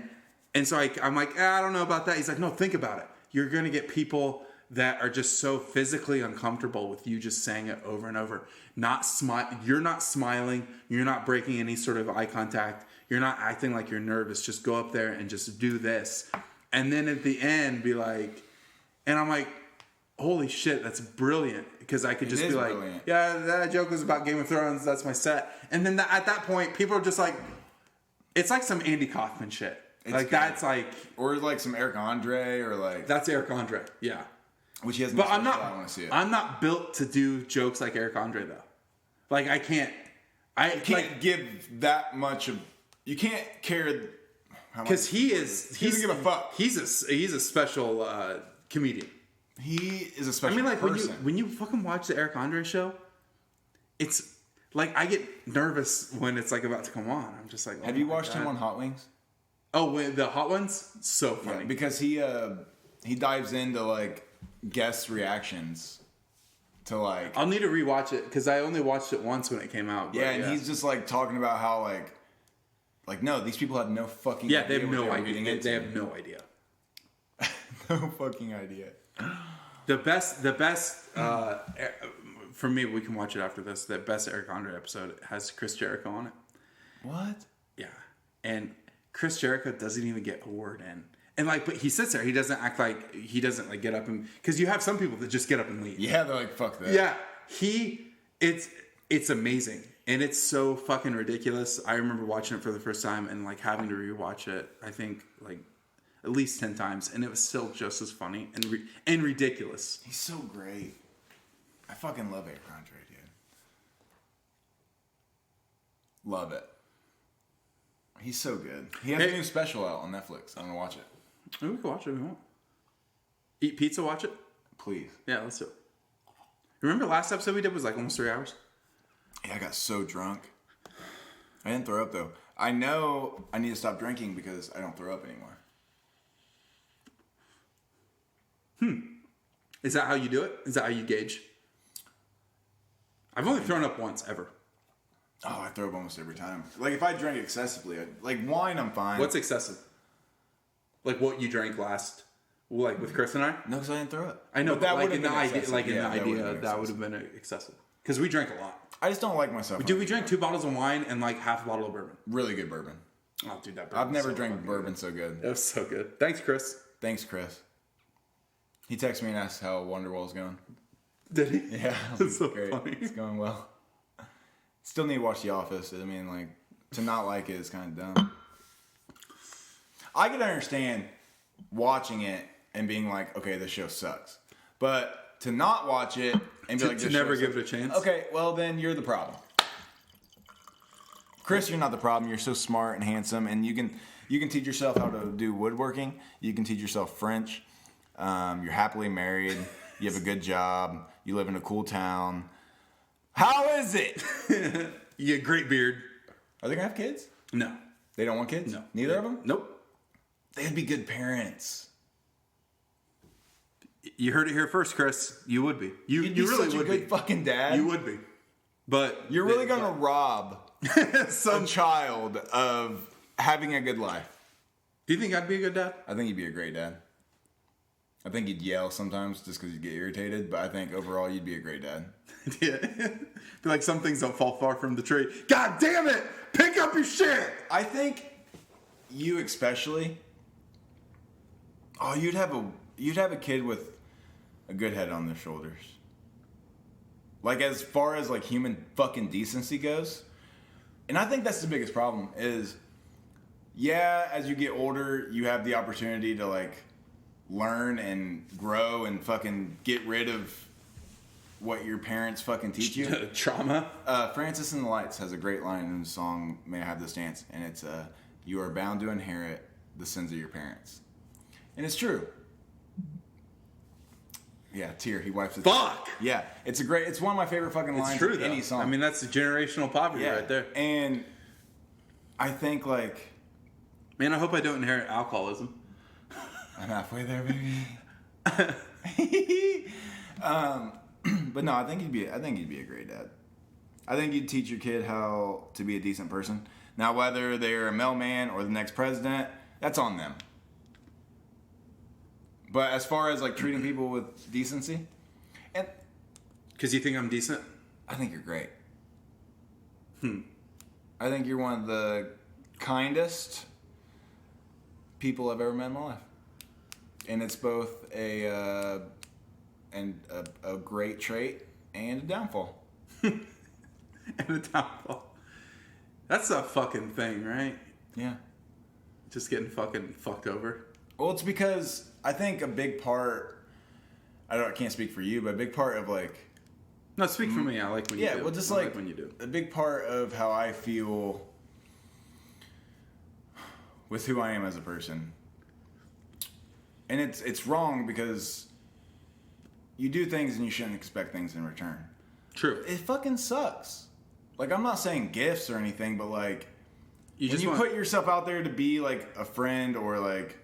so I'm like, I don't know about that. He's like, no, think about it. You're going to get people that are just so physically uncomfortable with you just saying it over and over. You're not smiling. You're not breaking any sort of eye contact. You're not acting like you're nervous. Just go up there and just do this. And then at the end, be like, and I'm like, holy shit, that's brilliant. Because I could just be like, brilliant. yeah, that joke was about Game of Thrones. That's my set. And then at that point, people are just like, It's like some Andy Kaufman shit. Like good. that's like Or like some Eric Andre, or like that's Eric Andre. Yeah. which he has. But I'm I want to see it. I'm not built to do jokes like Eric Andre though. Like I can't. I You can't give that much of. You can't care. because he doesn't give a fuck. He's a special comedian. He is a special. I mean, like person. when you fucking watch the Eric Andre show, it's like I get nervous when it's like about to come on. I'm just like, oh Have you my watched God. him on Hot Wings? Oh, when the hot ones, so funny. Yeah, because he dives into like guest reactions to like. I'll need to rewatch it because I only watched it once when it came out. But Yeah, and he's just like talking about how like no, these people have no fucking yeah, idea they have what no they're idea. getting They into. have no idea. No fucking idea. The best for me, we can watch it after this. The best Eric Andre episode has Chris Jericho on it. What? Yeah, and Chris Jericho doesn't even get a word in, and like, but he sits there. He doesn't act like he doesn't like get up and because you have some people that just get up and leave. Yeah, they're like fuck that. Yeah, it's amazing and it's so fucking ridiculous. I remember watching it for the first time and like having to rewatch it. I think like at least 10 times, and it was still just as funny and ridiculous. He's so great. I fucking love Eric Andre, dude. Love it. He's so good. He has a new special out on Netflix. I'm gonna watch it. Oh, we can watch it if we want. Eat pizza, watch it. Please. Yeah, let's do it. Remember last episode we did was like almost 3 hours. Yeah, I got so drunk. I didn't throw up though. I know I need to stop drinking because I don't throw up anymore. Is that how you do it? Is that how you gauge? I've only thrown up once ever. Oh, I throw up almost every time. Like if I drink excessively, like wine, I'm fine. What's excessive? Like what you drank last, like with Chris and I? No, because I didn't throw up. I know, But but like would've in the been idea, excessive. like in Yeah, the idea, been that would excessive. have been excessive because we drank a lot. I just don't like myself. Dude, we drank 2 bottles of wine and like half a bottle of bourbon. Really good bourbon. Oh, dude, that bourbon. I've never so drank fucking bourbon so good. Good. It was so good. Thanks, Chris. Thanks, Chris. He texted me and asked how Wonderwall's going. Did he? Yeah, That's so great. funny. It's going well. Still need to watch The Office. I mean, like, to not like it is kind of dumb. I can understand watching it and being like, okay, this show sucks. But to not watch it and be like, To this never show give sucks. it a chance? Okay, well, then you're the problem. Chris, you're not the problem. You're so smart and handsome, and you can teach yourself how to do woodworking. You can teach yourself French. You're happily married. You have a good job. You live in a cool town. How is it? You get great beard. Are they gonna have kids? No. They don't want kids? No. Neither of them? Nope. They'd be good parents. You heard it here first, Chris. You would be. You You'd be really such would a good be. fucking dad. You would be. But You're really gonna rob a some. child of having a good life. Do you think I'd be a good dad? I think you'd be a great dad. I think you'd yell sometimes just because you'd get irritated, but I think overall you'd be a great dad. Yeah. Be like some things don't fall far from the tree. God damn it! Pick up your shit. I think you especially. Oh, you'd have a kid with a good head on their shoulders. Like as far as like human fucking decency goes, and I think that's the biggest problem is, yeah, as you get older, you have the opportunity to like learn and grow and fucking get rid of what your parents fucking teach you. Trauma. Francis and the Lights has a great line in the song "May I Have This Dance," and it's "You are bound to inherit the sins of your parents," and it's true. Yeah, tear. He wipes it. Fuck. Yeah, it's one of my favorite fucking lines It's true of though. any song. I mean, that's generational poverty right there. And I think like Man, I hope I don't inherit alcoholism. I'm halfway there, baby. But no, I think you'd be a great dad. I think you'd teach your kid how to be a decent person. Now, whether they're a mailman or the next president, that's on them. But as far as like treating people with decency, and Because you think I'm decent? I think you're great. I think you're one of the kindest people I've ever met in my life, and it's both a great trait and a downfall. And a downfall. That's a fucking thing, right? Yeah. Just getting fucking fucked over. Well, it's because I think a big part, I can't speak for you, but a big part of like, No, speak for me. I like when you do. well, just I like when you do. a big part of how I feel with who I am as a person. And it's wrong because you do things and you shouldn't expect things in return. True. It fucking sucks. Like, I'm not saying gifts or anything, but like, when you put yourself out there to be like a friend or like,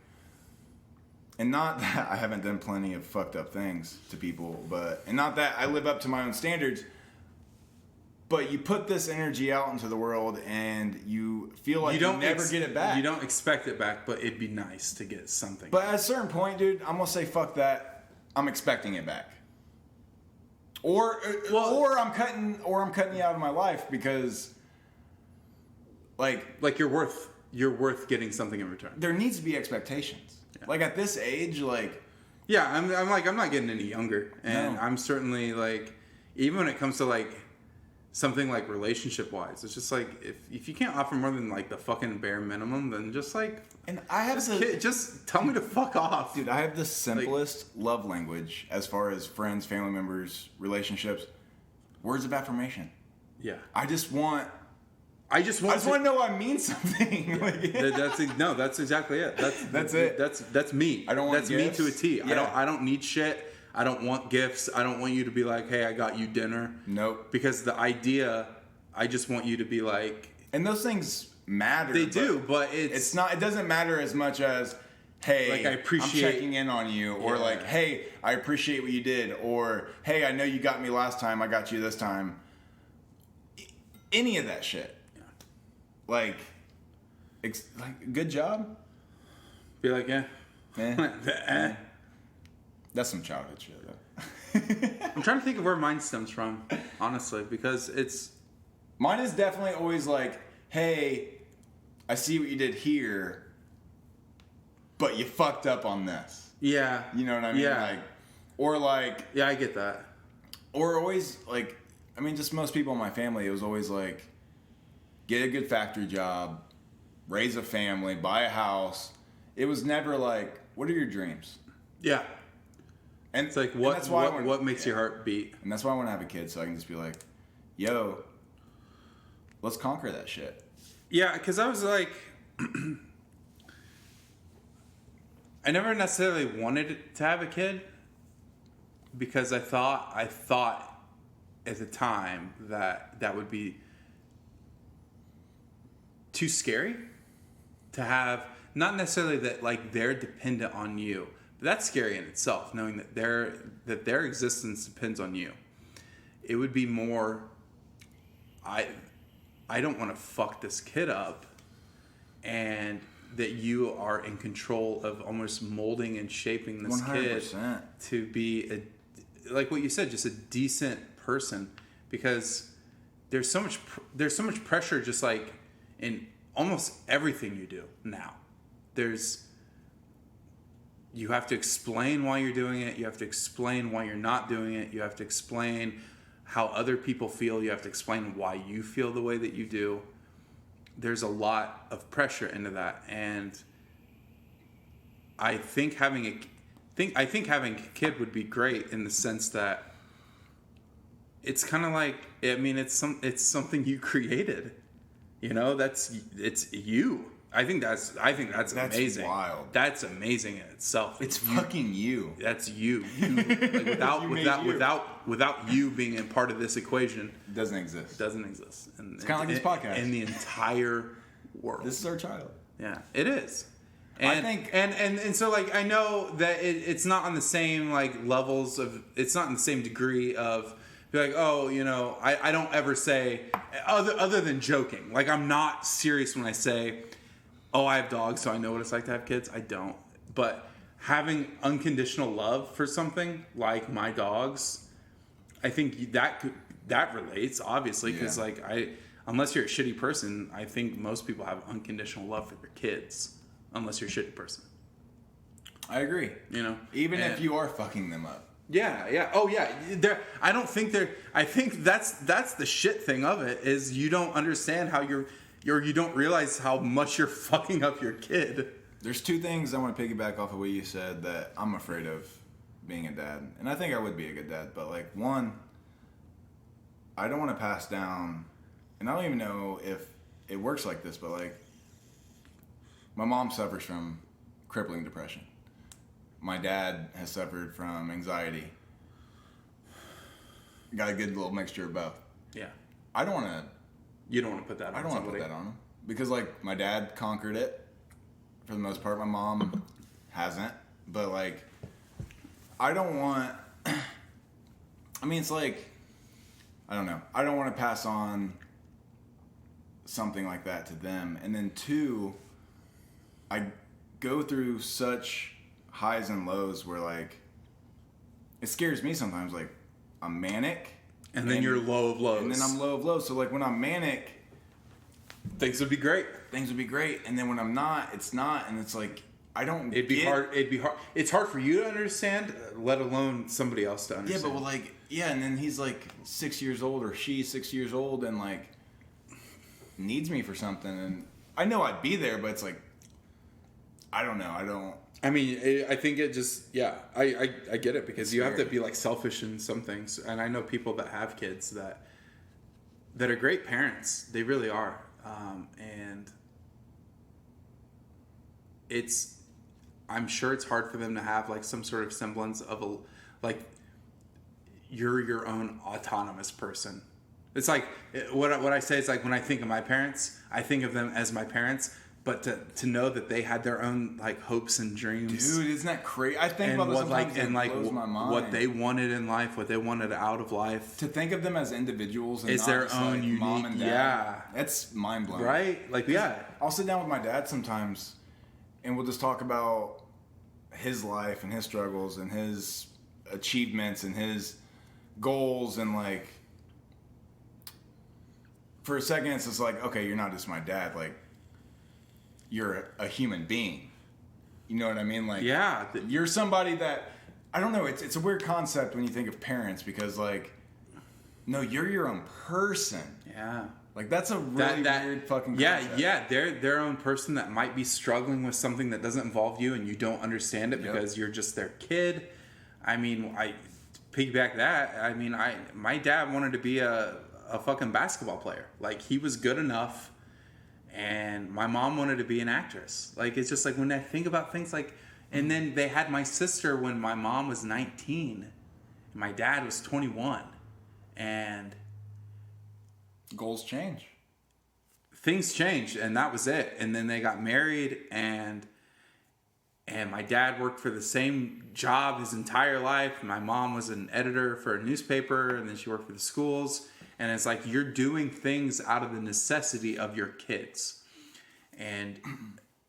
and not that I haven't done plenty of fucked up things to people, and not that I live up to my own standards, but you put this energy out into the world and you feel like you never get it back. You don't expect it back, but it'd be nice to get something. But at a certain point, dude, I'm gonna say fuck that. I'm expecting it back. Or I'm cutting you out of my life because like you're worth getting something in return. There needs to be expectations. Yeah. Like at this age, like yeah, I'm not getting any younger, and I'm certainly like, even when it comes to like something like relationship wise, it's just like if you can't offer more than like the fucking bare minimum, then just like, and I have just tell me to fuck off, dude. I have the simplest love language as far as friends, family members, relationships. Words of affirmation. Yeah, I just want to know I mean something. That's exactly it. That's it. That's me. I don't want That's gifts. me to a T. Yeah. I don't need shit. I don't want gifts. I don't want you to be like, hey, I got you dinner. Nope. Because the idea, I just want you to be like, and those things matter. They do, but it's not. It doesn't matter as much as, hey, like, I'm checking in on you, or like, hey, I appreciate what you did, or hey, I know you got me last time, I got you this time. Any of that shit. Yeah. Like good job. Be like, That's some childhood shit, though. I'm trying to think of where mine stems from, honestly, because mine is definitely always like, hey, I see what you did here, but you fucked up on this. Yeah. You know what I mean? Yeah. Yeah, I get that. Or always, like, I mean, just most people in my family, it was always like, get a good factory job, raise a family, buy a house. It was never like, what are your dreams? Yeah. And it's like, what makes your heart beat? And that's why I want to have a kid, so I can just be like, yo, let's conquer that shit. Yeah, because I was like, I never necessarily wanted to have a kid because I thought at the time that would be too scary to have. Not necessarily that like they're dependent on you. That's scary in itself, knowing that their existence depends on you. It would be more, I don't want to fuck this kid up, and that you are in control of almost molding and shaping this 100%. kid to be like what you said, just a decent person, because there's so much pressure just like in almost everything you do now. You have to explain why you're doing it. You have to explain why you're not doing it. You have to explain how other people feel. You have to explain why you feel the way that you do. There's a lot of pressure into that, and I think having a kid would be great in the sense that it's kind of like, I mean, it's something you created. You know, it's you. I think that's amazing. Wild. That's amazing in itself. It's fucking you. That's you. Like without you being a part of this equation, it doesn't exist. And it's kind of like this podcast. In the entire world. This is our child. Yeah, it is. And I think, and so like I know that it's not on the same like levels of, it's not in the same degree of, be like, oh, you know, I don't ever say other than joking. Like I'm not serious when I say, oh, I have dogs, so I know what it's like to have kids. I don't. But having unconditional love for something like my dogs, I think that relates, obviously, because like unless you're a shitty person, I think most people have unconditional love for their kids, unless you're a shitty person. I agree. You know, even if you are fucking them up. Yeah. Oh, yeah. I think that's the shit thing of it, is you don't understand how or you don't realize how much you're fucking up your kid. There's two things I want to piggyback off of what you said that I'm afraid of being a dad. And I think I would be a good dad. But, like, one, I don't want to pass down, and I don't even know if it works like this, but, like, my mom suffers from crippling depression. My dad has suffered from anxiety. Got a good little mixture of both. Yeah. I don't want to... You don't want to put that on I don't want to put that on him. Because, like, my dad conquered it for the most part. My mom hasn't. But, like, I don't want... I mean, it's like... I don't know. I don't want to pass on something like that to them. And then, two, I go through such highs and lows where, like, it scares me sometimes. Like, I'm manic. And then you're low of lows. And then I'm low of lows. So, like, when I'm manic... Things would be great. Things would be great. And then when I'm not, it's not. And it's like, I don't It'd be hard. It's hard for you to understand, let alone somebody else to understand. Yeah, but, well, like, yeah, and then he's, like, 6 years old, or she's 6 years old, and, like, needs me for something. And I know I'd be there, but it's like, I don't know. I mean, I think it just, yeah, I get it, because you have to be, like, selfish in some things. And I know people that have kids that are great parents. They really are. And I'm sure it's hard for them to have, like, some sort of semblance of you're your own autonomous person. It's like, what I say is, like, when I think of my parents, I think of them as my parents, but to know that they had their own, like, hopes and dreams. Dude, isn't that crazy? I think about this sometimes, and it blows my mind. What they wanted in life, what they wanted out of life. To think of them as individuals and it's not their just, own like, unique, mom and dad. Yeah. That's mind-blowing. Right? Like, yeah. I'll sit down with my dad sometimes, and we'll just talk about his life and his struggles and his achievements and his goals, and, like, for a second it's just like, okay, you're not just my dad, like, you're a human being. You know what I mean? Like, yeah, you're somebody that, I don't know, it's a weird concept when you think of parents, because, like, no, you're your own person. Yeah. Like, that's a really weird fucking concept. Yeah, they're their own person that might be struggling with something that doesn't involve you, and you don't understand it because you're just their kid. I mean, I piggyback that. I mean, my dad wanted to be a fucking basketball player. Like, he was good enough, and my mom wanted to be an actress. Like, it's just like, when I think about things like, and then they had my sister when my mom was 19, and my dad was 21, and goals change. Things changed, and that was it. And then they got married, and my dad worked for the same job his entire life. My mom was an editor for a newspaper, and then she worked for the schools. And it's like, you're doing things out of the necessity of your kids. And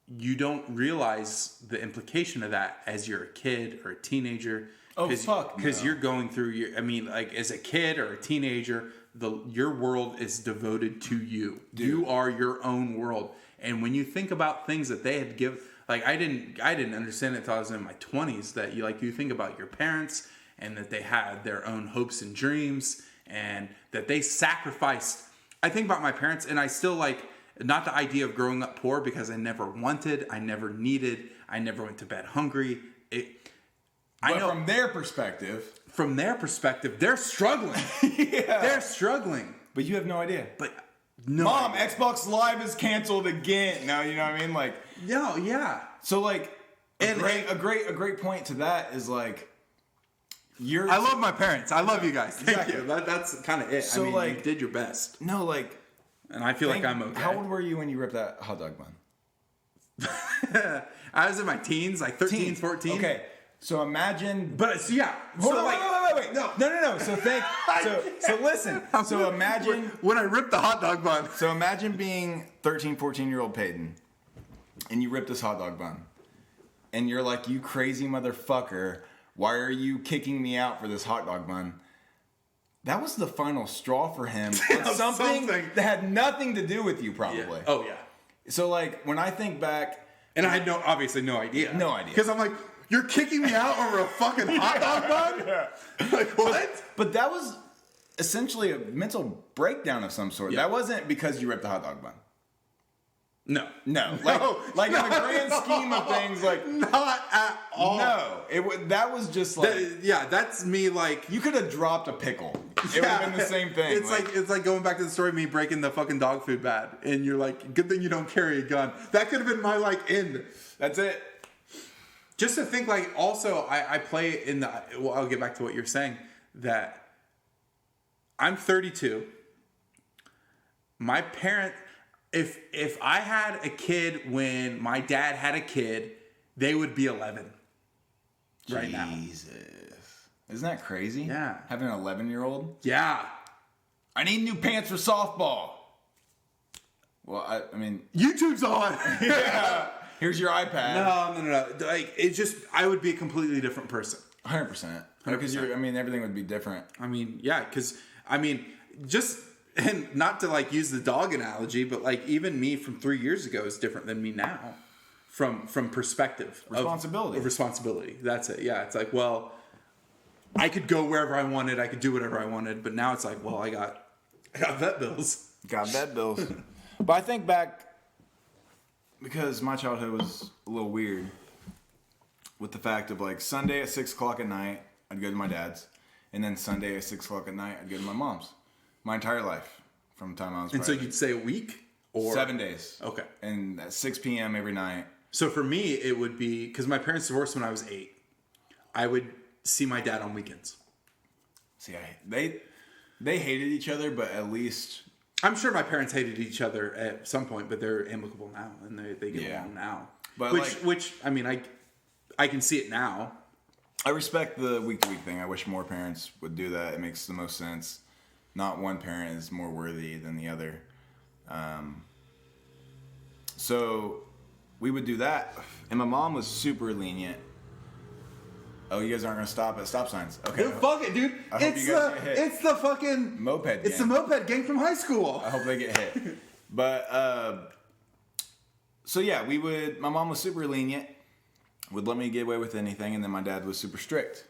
you don't realize the implication of that as you're a kid or a teenager. Oh, fuck. Because you're going through I mean, like, as a kid or a teenager, your world is devoted to you. Dude. You are your own world. And when you think about things that they had given, like, I didn't understand it until I was in my 20s, that you think about your parents, and that they had their own hopes and dreams, and that they sacrificed. I think about my parents, and I still, like, not the idea of growing up poor, because I never wanted, I never needed, I never went to bed hungry. But from their perspective, they're struggling. Yeah. They're struggling. But you have no idea. But no. Mom, idea. Xbox Live is canceled again. Now, you know what I mean? Like, no, yeah. So, like, a great point to that is, like, I love my parents. I love you guys. Thank exactly. you. That's kind of it. So, I mean, like, you did your best. No, like, and I feel like I'm okay. How old were you when you ripped that hot dog bun? I was in my teens, like 13, 14. Okay. So imagine, but yeah. Hold on, wait. No. So listen. So imagine when I ripped the hot dog bun. So imagine being 13, 14-year-old Peyton, and you rip this hot dog bun, and you're like, you crazy motherfucker, why are you kicking me out for this hot dog bun? That was the final straw for him. something that had nothing to do with you, probably. Yeah. Oh yeah. So, like, when I think back, and I had obviously no idea. No idea. Because I'm like, you're kicking me out over a fucking hot dog bun? Yeah. Like, what? But that was essentially a mental breakdown of some sort. Yeah. That wasn't because you ripped the hot dog bun. No. No, No, like in the not grand at scheme of all. things, like Not at all. no, that was just like Yeah, that's me. Like, you could have dropped a pickle. It would have been the same thing. It's like going back to the story of me breaking the fucking dog food bag, and you're like, good thing you don't carry a gun. That could have been my like end. that's it. Just to think, like, also I play in the. Well, I'll get back to what you're saying. That I'm 32. My parent, if I had a kid when my dad had a kid, they would be 11 right now. Jesus, isn't that crazy? Yeah. Having an 11-year-old. Yeah. I need new pants for softball. Well, I mean, YouTube's on. yeah. Here's your iPad. No. Like, it just, I would be a completely different person. 100%. Because everything would be different. I mean, yeah, because, just, and not to, like, use the dog analogy, but, like, even me from 3 years ago is different than me now. From perspective. Responsibility. Of responsibility. That's it. Yeah, it's like, well, I could go wherever I wanted. I could do whatever I wanted. But now it's like, well, I got vet bills. Got vet bills. But I think back, because my childhood was a little weird, with the fact of like Sunday at 6 o'clock at night, I'd go to my dad's, and then Sunday at 6 o'clock at night, I'd go to my mom's. My entire life, from the time I was. And so you'd say a week, or 7 days. Okay. And at 6 p.m. every night. So for me, it would be because my parents divorced when I was 8. I would see my dad on weekends. See, they hated each other, but at least I'm sure my parents hated each other at some point, but they're amicable now and they get Yeah. along now. But which I mean, I can see it now. I respect the week-to-week thing. I wish more parents would do that. It makes the most sense. Not one parent is more worthy than the other. So we would do that. And my mom was super lenient. Oh, you guys aren't going to stop at stop signs. Okay. Dude, fuck it, dude. I hope It's you guys get hit. it's the fucking Moped It's the gang. moped gang from high school. I hope they get hit. But, so yeah, my mom was super lenient, would let me get away with anything, and then my dad was super strict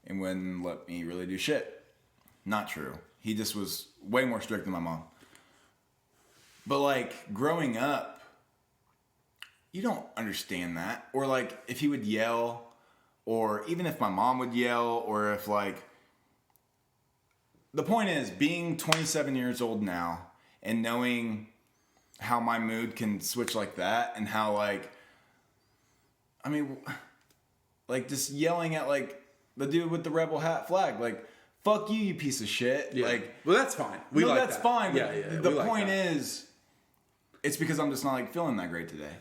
and wouldn't let me really do shit. Not true. He just was way more strict than my mom. But like, growing up, you don't understand that. Or like, if he would yell, or even if my mom would yell, or if like, the point is, being 27 years old now and knowing how my mood can switch like that, and how like, I mean, like just yelling at like the dude with the rebel hat flag, like, fuck you, you piece of shit. Yeah. Like, well, that's fine. That's fine. But Yeah. the point is, it's because I'm just not like feeling that great today.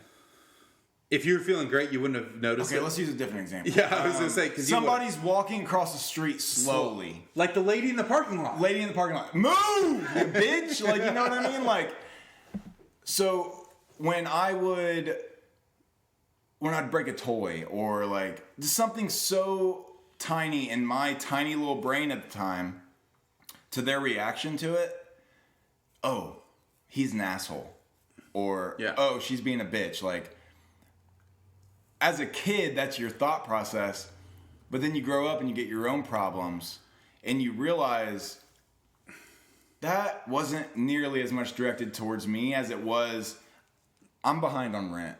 If you were feeling great, you wouldn't have noticed Okay, it. let's use a different example. Yeah, I was gonna say because somebody's walking across the street slowly. like the lady in the parking lot. Lady in the parking lot, move, you bitch! Like, you know what I mean? Like, so when I'd break a toy, or like just something so tiny in my tiny little brain at the time, to their reaction to it, oh, he's an asshole, or oh, she's being a bitch. Like, as a kid, that's your thought process, but then you grow up and you get your own problems, and you realize that wasn't nearly as much directed towards me as it was, I'm behind on rent.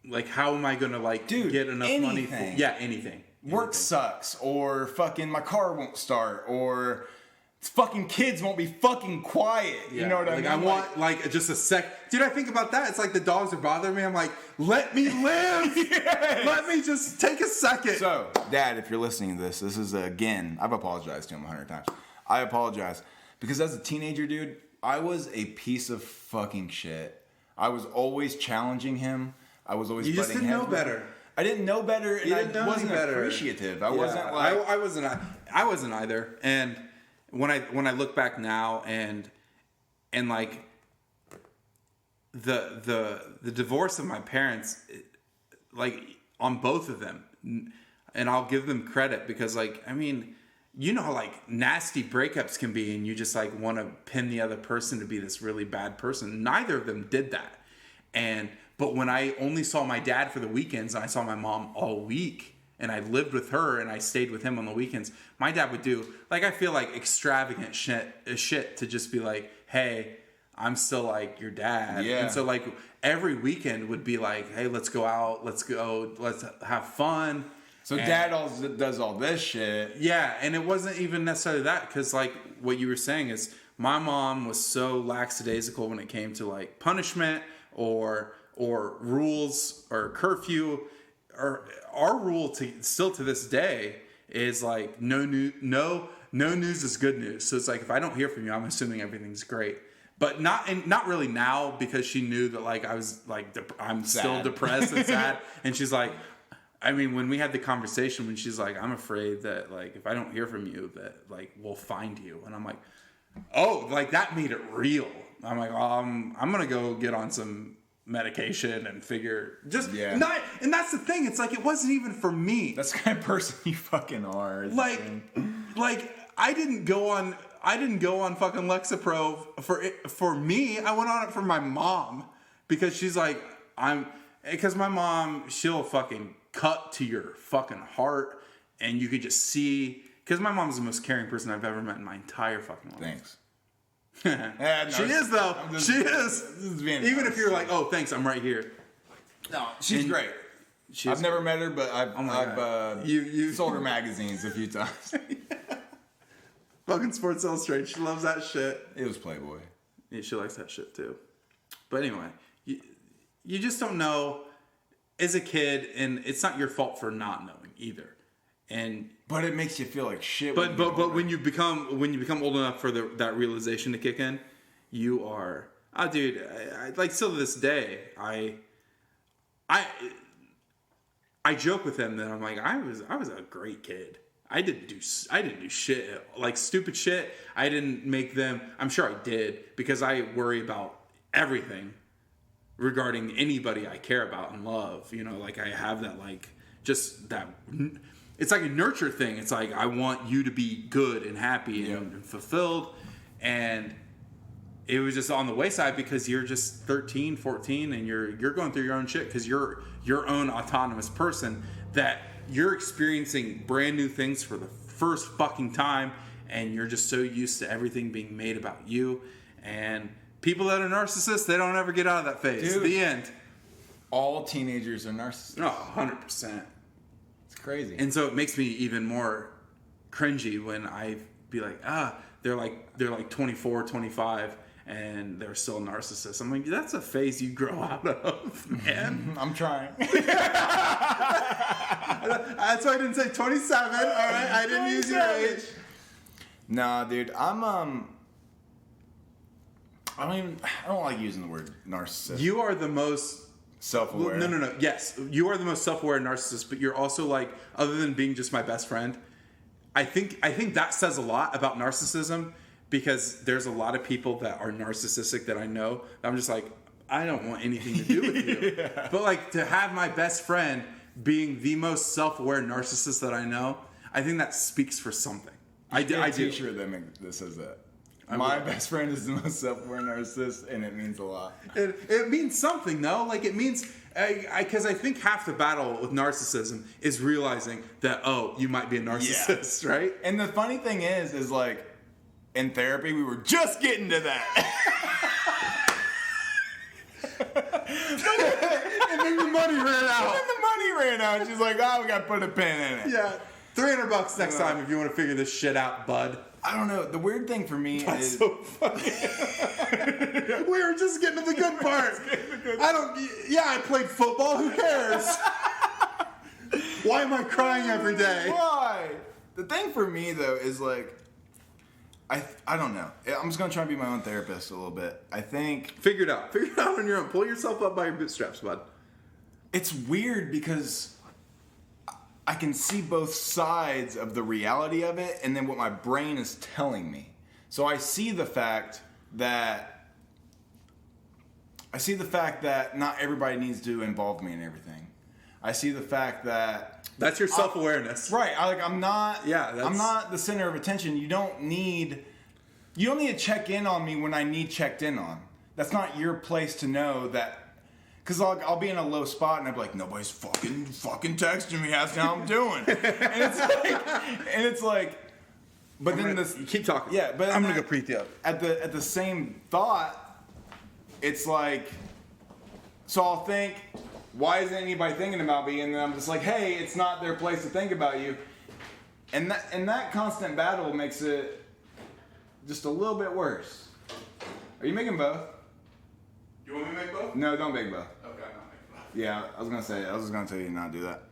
Like, how am I gonna like get enough money for anything? Work sucks, or fucking my car won't start, or fucking kids won't be fucking quiet. You know what I mean? I want like just a sec. Dude, I think about that. It's like the dogs are bothering me. I'm like, let me live. Yes. Let me just take a second. So, Dad, if you're listening to this is again, I've apologized to him 100 times. I apologize. Because as a teenager, dude, I was a piece of fucking shit. I was always challenging him. I was always You just didn't know better. I didn't know better, and I wasn't appreciative. I wasn't like... I wasn't either. And when I look back now and like the divorce of my parents, like on both of them, and I'll give them credit because like, I mean, you know how like nasty breakups can be, and you just like want to pin the other person to be this really bad person. Neither of them did that. But when I only saw my dad for the weekends and I saw my mom all week, and I lived with her and I stayed with him on the weekends, my dad would do, like, I feel like extravagant shit to just be like, hey, I'm still like your dad. Yeah. And so like every weekend would be like, hey, let's go out, let's have fun. So dad also does all this shit. Yeah, and it wasn't even necessarily that, because like what you were saying is my mom was so lackadaisical when it came to like punishment or rules or curfew. Or our rule still to this day is like no news is good news. So it's like if I don't hear from you, I'm assuming everything's great. But not really now, because she knew that like I was like I'm still depressed and sad, and she's like. I mean, when we had the conversation, when she's like, I'm afraid that, like, if I don't hear from you, that, like, we'll find you. And I'm like, oh, like, that made it real. I'm like, I'm going to go get on some medication and figure, not, and that's the thing. It's like, it wasn't even for me. That's the kind of person you fucking are. Like, I didn't go on fucking Lexapro for me. I went on it for my mom, because she's like, because my mom, she'll fucking cut to your fucking heart, and you could just see, because my mom's the most caring person I've ever met in my entire fucking life. Thanks. No, she is though. She is. Even if you're like, oh, thanks, I'm right here. No, she's great. I've never met her, but I've you sold her magazines a few times. Fucking Sports Illustrated. She loves that shit. It was Playboy. Yeah, she likes that shit too. But anyway, you just don't know as a kid, and it's not your fault for not knowing either. But it makes you feel like shit. But when you become old enough for that realization to kick in, you are dude. I like still to this day. I joke with him that I'm like I was a great kid. I didn't do shit like stupid shit. I didn't make them. I'm sure I did, because I worry about everything regarding anybody I care about and love. You know, like I have that like just that. It's like a nurture thing. It's like I want you to be good and happy and fulfilled. And it was just on the wayside because you're just 13, 14 and you're going through your own shit because you're your own autonomous person that you're experiencing brand new things for the first fucking time, and you're just so used to everything being made about you. And people that are narcissists, they don't ever get out of that phase. Dude, the end. All teenagers are narcissists. No, 100%. It's crazy. And so it makes me even more cringy when I be like, they're like 24, 25, and they're still narcissists. I'm like, that's a phase you grow out of, man. I'm trying. That's why I didn't say 27. All right, I didn't use your age. Nah, dude, I don't like using the word narcissist. You are the most self-aware. No. Yes, you are the most self-aware narcissist, but you're also like, other than being just my best friend, I think that says a lot about narcissism, because there's a lot of people that are narcissistic that I know. That I'm just like, I don't want anything to do with you. Yeah. But like to have my best friend being the most self-aware narcissist that I know, I think that speaks for something. I do. T-shirt that says that. My best friend is the most self-aware narcissist, and it means a lot. It means something, though. Like, it means... Because I think half the battle with narcissism is realizing that, oh, you might be a narcissist, right? And the funny thing is like, in therapy, we were just getting to that. And then the money ran out. She's like, oh, we got to put a pin in it. Yeah. $300 next time if you want to figure this shit out, bud. I don't know. The weird thing for me is... so funny. We were just getting to the good part. I played football. Who cares? Why am I crying every day? Why? The thing for me, though, is like... I don't know. I'm just going to try and be my own therapist a little bit. I think... Figure it out. Figure it out on your own. Pull yourself up by your bootstraps, bud. It's weird because... I can see both sides of the reality of it and then what my brain is telling me. So I see the fact that not everybody needs to involve me in everything. I see the fact that that's your self-awareness. Right. I'm not the center of attention. You don't need to check in on me when I need checked in on. That's not your place to know that. Because I'll be in a low spot and I'll be like, nobody's fucking texting me, asking how I'm doing. and it's like, but then this... You keep talking. Yeah, but... I'm going to go preet you up. At the same thought, it's like, so I'll think, why isn't anybody thinking about me? And then I'm just like, hey, it's not their place to think about you. And that constant battle makes it just a little bit worse. Are you making both? You want me to make both? No, don't make both. Okay, I'm not making both. Yeah, I was gonna tell you to not do that.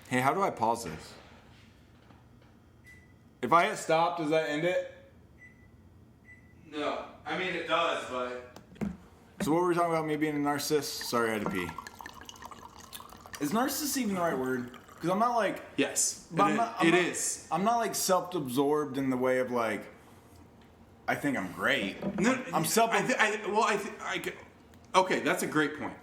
Hey, how do I pause this? If I hit stop, does that end it? No. I mean, it does, but... So what were we talking about, me being a narcissist? Sorry, I had to pee. Is narcissist even the right word? Because I'm not like... Yes, But it is. I'm not like self-absorbed in the way of like, I think I'm great. No, I'm okay, that's a great point.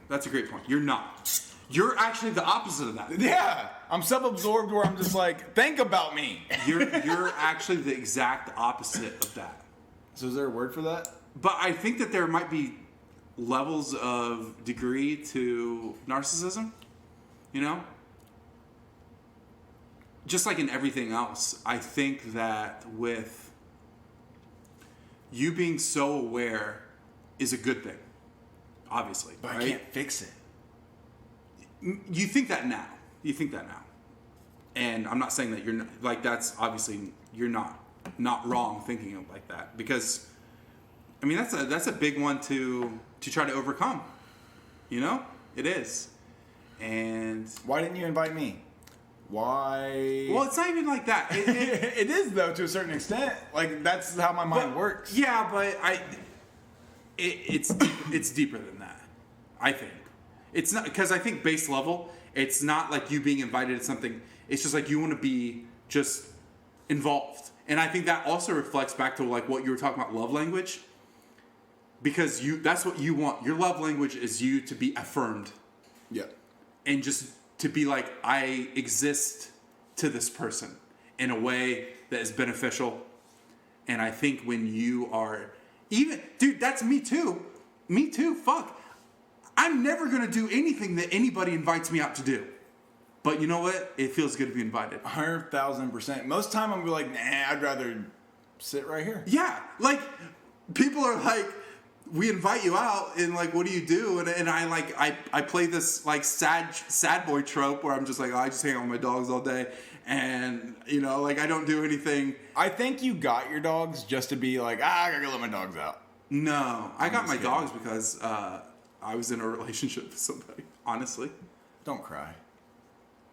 You're not. You're actually the opposite of that. Yeah, I'm self-absorbed where I'm just like, think about me. You're actually the exact opposite of that. So is there a word for that? But I think that there might be levels of degree to narcissism, you know? Just like in everything else, I think that with you being so aware is a good thing, obviously. But right? I can't fix it. You think that now. And I'm not saying that you're not, like, that's obviously, you're not wrong thinking of like that, because I mean that's a big one to try to overcome, you know? It is. And Why didn't you invite me? Why? well, it's not even like that. It is though, to a certain extent. Like that's how my mind works. Yeah, but it's deeper than that. I think it's not, because I think base level, it's not like you being invited to something. It's just like you want to be just involved, and I think that also reflects back to like what you were talking about, love language. Because that's what you want. Your love language is you to be affirmed. Yeah. And just to be like, I exist to this person in a way that is beneficial. And I think when you are even, dude, that's me too. Fuck. I'm never going to do anything that anybody invites me out to do. But you know what? It feels good to be invited. 100,000%. Most time I'm gonna be like, nah, I'd rather sit right here. Yeah. Like, people are like, we invite you out, and like, what do you do? And I play this like sad boy trope where I'm just like, oh, I just hang out with my dogs all day, and you know, like I don't do anything. I think you got your dogs just to be like, I gotta let my dogs out. No, I got my just dogs because I was in a relationship with somebody. Honestly, Don't cry.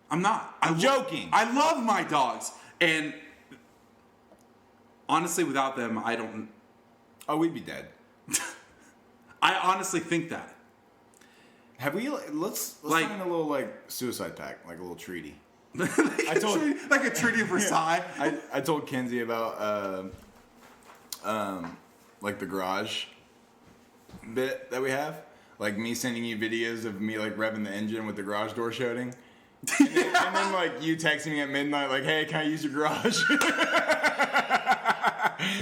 I'm not. I'm joking. I love my dogs, and honestly, without them, I don't. Oh, we'd be dead. I honestly think that. Have we? Let's Like- sign a little like suicide pact, like a little treaty. like a treaty of Versailles. I told Kenzie about like the garage bit that we have, like me sending you videos of me like revving the engine with the garage door shutting, and then like you texting me at midnight like, hey, can I use your garage?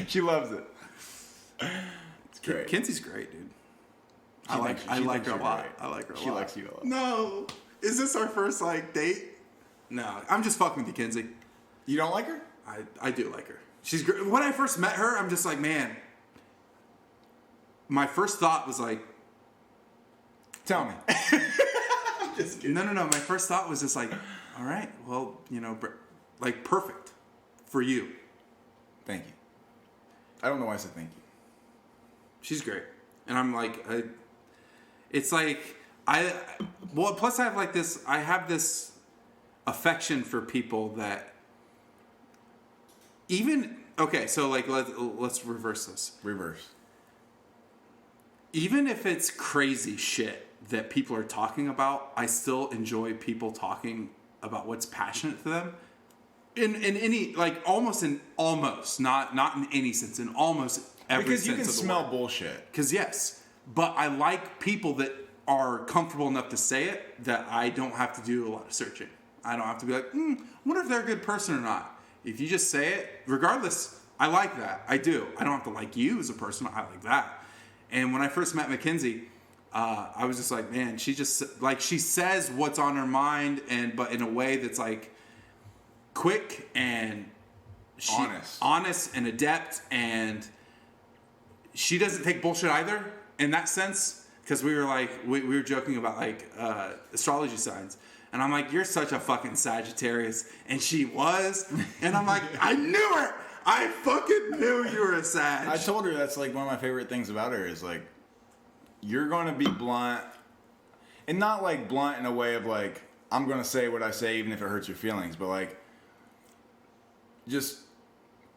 She loves it. It's great. Kenzie's great, dude. She I like thinks her a you're lot. great. I like her a lot. She likes you a lot. No, is this our first like date? No, I'm just fucking with you, Kenzie. You don't like her? I do like her. She's great. When I first met her, I'm just like, man. My first thought was like, Tell me. just kidding. No. My first thought was just like, all right, well, you know, like perfect for you. Thank you. I don't know why I said thank you. She's great, and I'm like, it's like plus I have this affection for people that even okay. So like let's reverse this. Reverse. Even if it's crazy shit that people are talking about, I still enjoy people talking about what's passionate to them. In any like almost not in any sense, in almost every Because sense you can of the smell word. bullshit. Because yes, but I like people that are comfortable enough to say it that I don't have to do a lot of searching. I don't have to be like, wonder if they're a good person or not. If you just say it, regardless, I like that. I do. I don't have to like you as a person. I like that. And when I first met Mackenzie, I was just like, man, she just like she says what's on her mind, but in a way that's like quick and Honest. honest and adept, and she doesn't take bullshit either in that sense, because we were like, we were joking about like astrology signs. And I'm like, you're such a fucking Sagittarius. And she was. And I'm like, I knew it. I fucking knew you were a Sag. I told her that's like one of my favorite things about her is like, you're going to be blunt. And not like blunt in a way of like, I'm going to say what I say even if it hurts your feelings. But like, just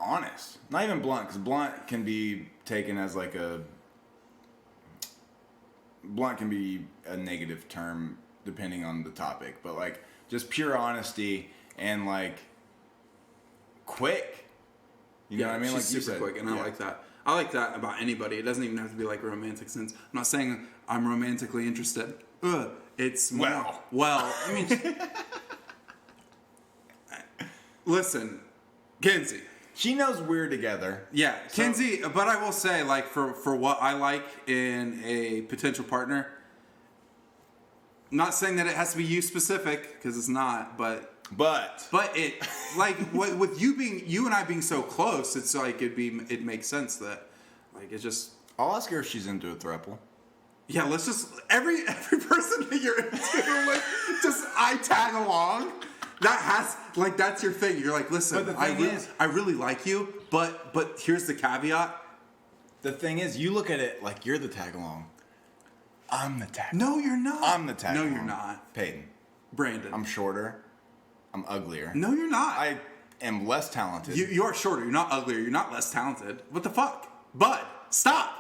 honest. Not even blunt, because blunt can be taken as like a... Blunt can be a negative term depending on the topic. But like, just pure honesty and like, quick. You know what I mean? She's Like super you said, quick, and I like that. I like that about anybody. It doesn't even have to be like romantic sense. I'm not saying I'm romantically interested. It's more, I mean, listen, Kenzie. She knows we're together. Yeah, Kenzie. But I will say, like, for what I like in a potential partner, not saying that it has to be you specific, because it's not, but it, like, with you and I being so close, it's like it makes sense that, like, it just... I'll ask her if she's into a throuple. Yeah, let's just... Every person that you're into, like, just I tag along. That has... Like, that's your thing. You're like, listen, I really like you, but here's the caveat. The thing is, you look at it like you're the tag along. I'm the tag. No, you're not. I'm the tag No, along. you're not. Peyton. Brandon. I'm shorter. I'm uglier. No, you're not. I am less talented. You are shorter. You're not uglier. You're not less talented. What the fuck? Bud, stop.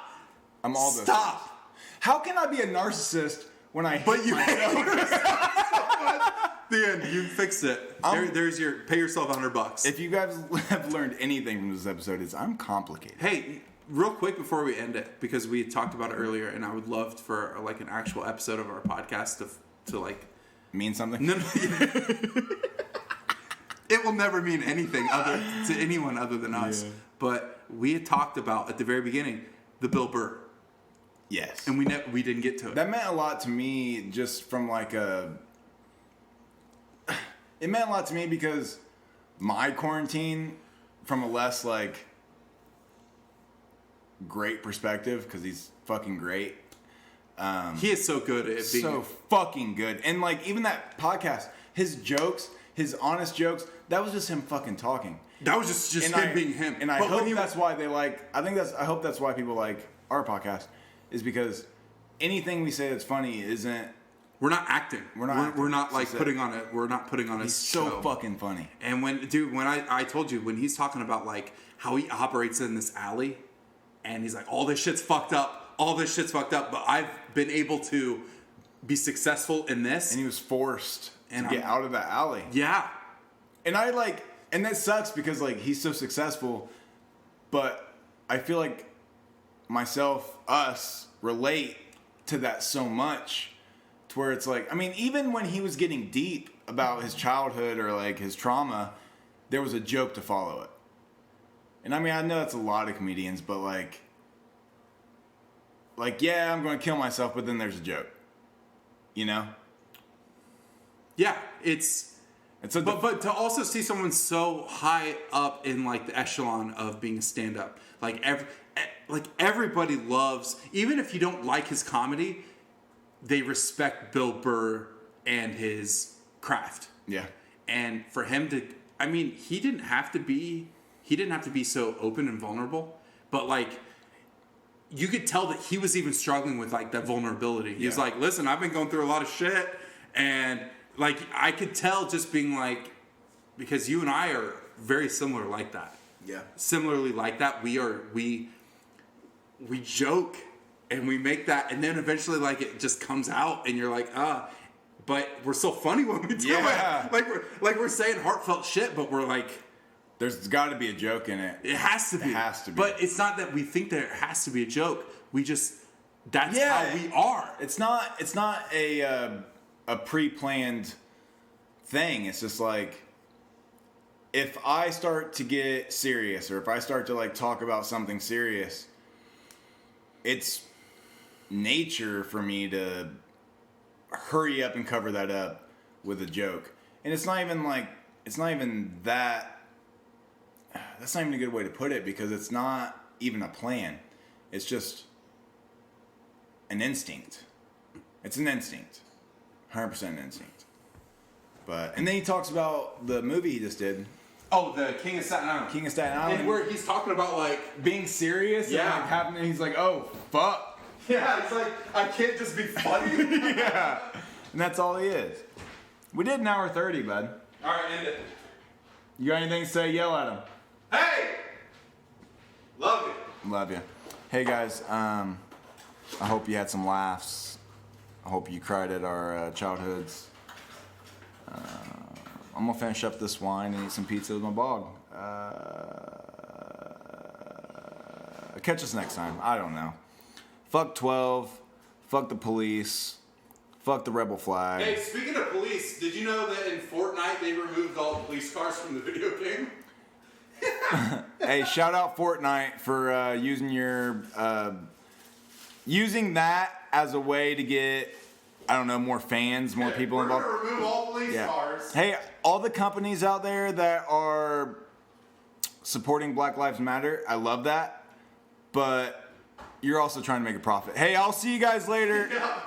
I'm all those Stop. things. How can I be a narcissist when I But hate you myself? The end. You fixed it. There's your... Pay yourself $100. If you guys have learned anything from this episode, it's I'm complicated. Hey, real quick before we end it, because we talked about it earlier, and I would love for like an actual episode of our podcast to like... Mean something? No. It will never mean anything to anyone other than us. Yeah. But we had talked about, at the very beginning, the Bill Burr. Yes. And we didn't get to it. That meant a lot to me just from like it meant a lot to me because my quarantine, from a less like great perspective, because he's fucking great. He is so good at being... So fucking good. And like even that podcast, his jokes, his honest jokes, that was just him fucking talking. That was just him being him. And I hope that's why they like... I hope that's why people like our podcast, is because anything we say that's funny isn't... We're not acting. We're not like putting on it. We're not putting on a show. He's so fucking funny. And when I told you, when he's talking about like how he operates in this alley, and he's like, all this shit's fucked up. All this shit's fucked up. But I've been able to be successful in this. And he was forced to get out of that alley. Yeah. And and that sucks because like he's so successful, but I feel like us relate to that so much. To where it's like, I mean, even when he was getting deep about his childhood or like his trauma, there was a joke to follow it. And I mean, I know that's a lot of comedians, but like, yeah, I'm going to kill myself, but then there's a joke. You know? Yeah, but to also see someone so high up in like the echelon of being a stand-up, like everybody loves, even if you don't like his comedy, they respect Bill Burr and his craft. Yeah. And for him to, I mean, he didn't have to be so open and vulnerable, but like, you could tell that he was even struggling with like that vulnerability. He was like, listen, I've been going through a lot of shit, and like, I could tell just being like, because you and I are very similar like that. Yeah. Similarly like that, we joke. And we make that, and then eventually, like, it just comes out, and you're like, but we're so funny when we do it. Like we're saying heartfelt shit, but we're like, there's got to be a joke in it. It has to be. It has to be. But it's not that we think there has to be a joke. We just, that's how we are. It's not a pre-planned thing. It's just like, if I start to get serious, or if I start to like talk about something serious, it's nature for me to hurry up and cover that up with a joke. And it's not even that, that's not even a good way to put it, because it's not even a plan. It's just an instinct. It's an instinct. 100% an instinct. And then he talks about the movie he just did. Oh, the King of Staten Island. King of Staten Island. And where he's talking about, like... being serious. Yeah. And like having, he's like, oh, fuck. Yeah, it's like, I can't just be funny. Yeah. And that's all he is. We did an hour 30, bud. All right, end it. You got anything to say? Yell at him. Hey! Love it. Love you. Hey, guys. I hope you had some laughs. I hope you cried at our childhoods. I'm going to finish up this wine and eat some pizza with my bog. Catch us next time. I don't know. Fuck 12. Fuck the police. Fuck the rebel flag. Hey, speaking of police, did you know that in Fortnite they removed all the police cars from the video game? Hey, shout out Fortnite for using that as a way to get, I don't know, more fans, more people involved. We're gonna remove all police cars. Hey, all the companies out there that are supporting Black Lives Matter, I love that. But you're also trying to make a profit. Hey, I'll see you guys later. Yeah.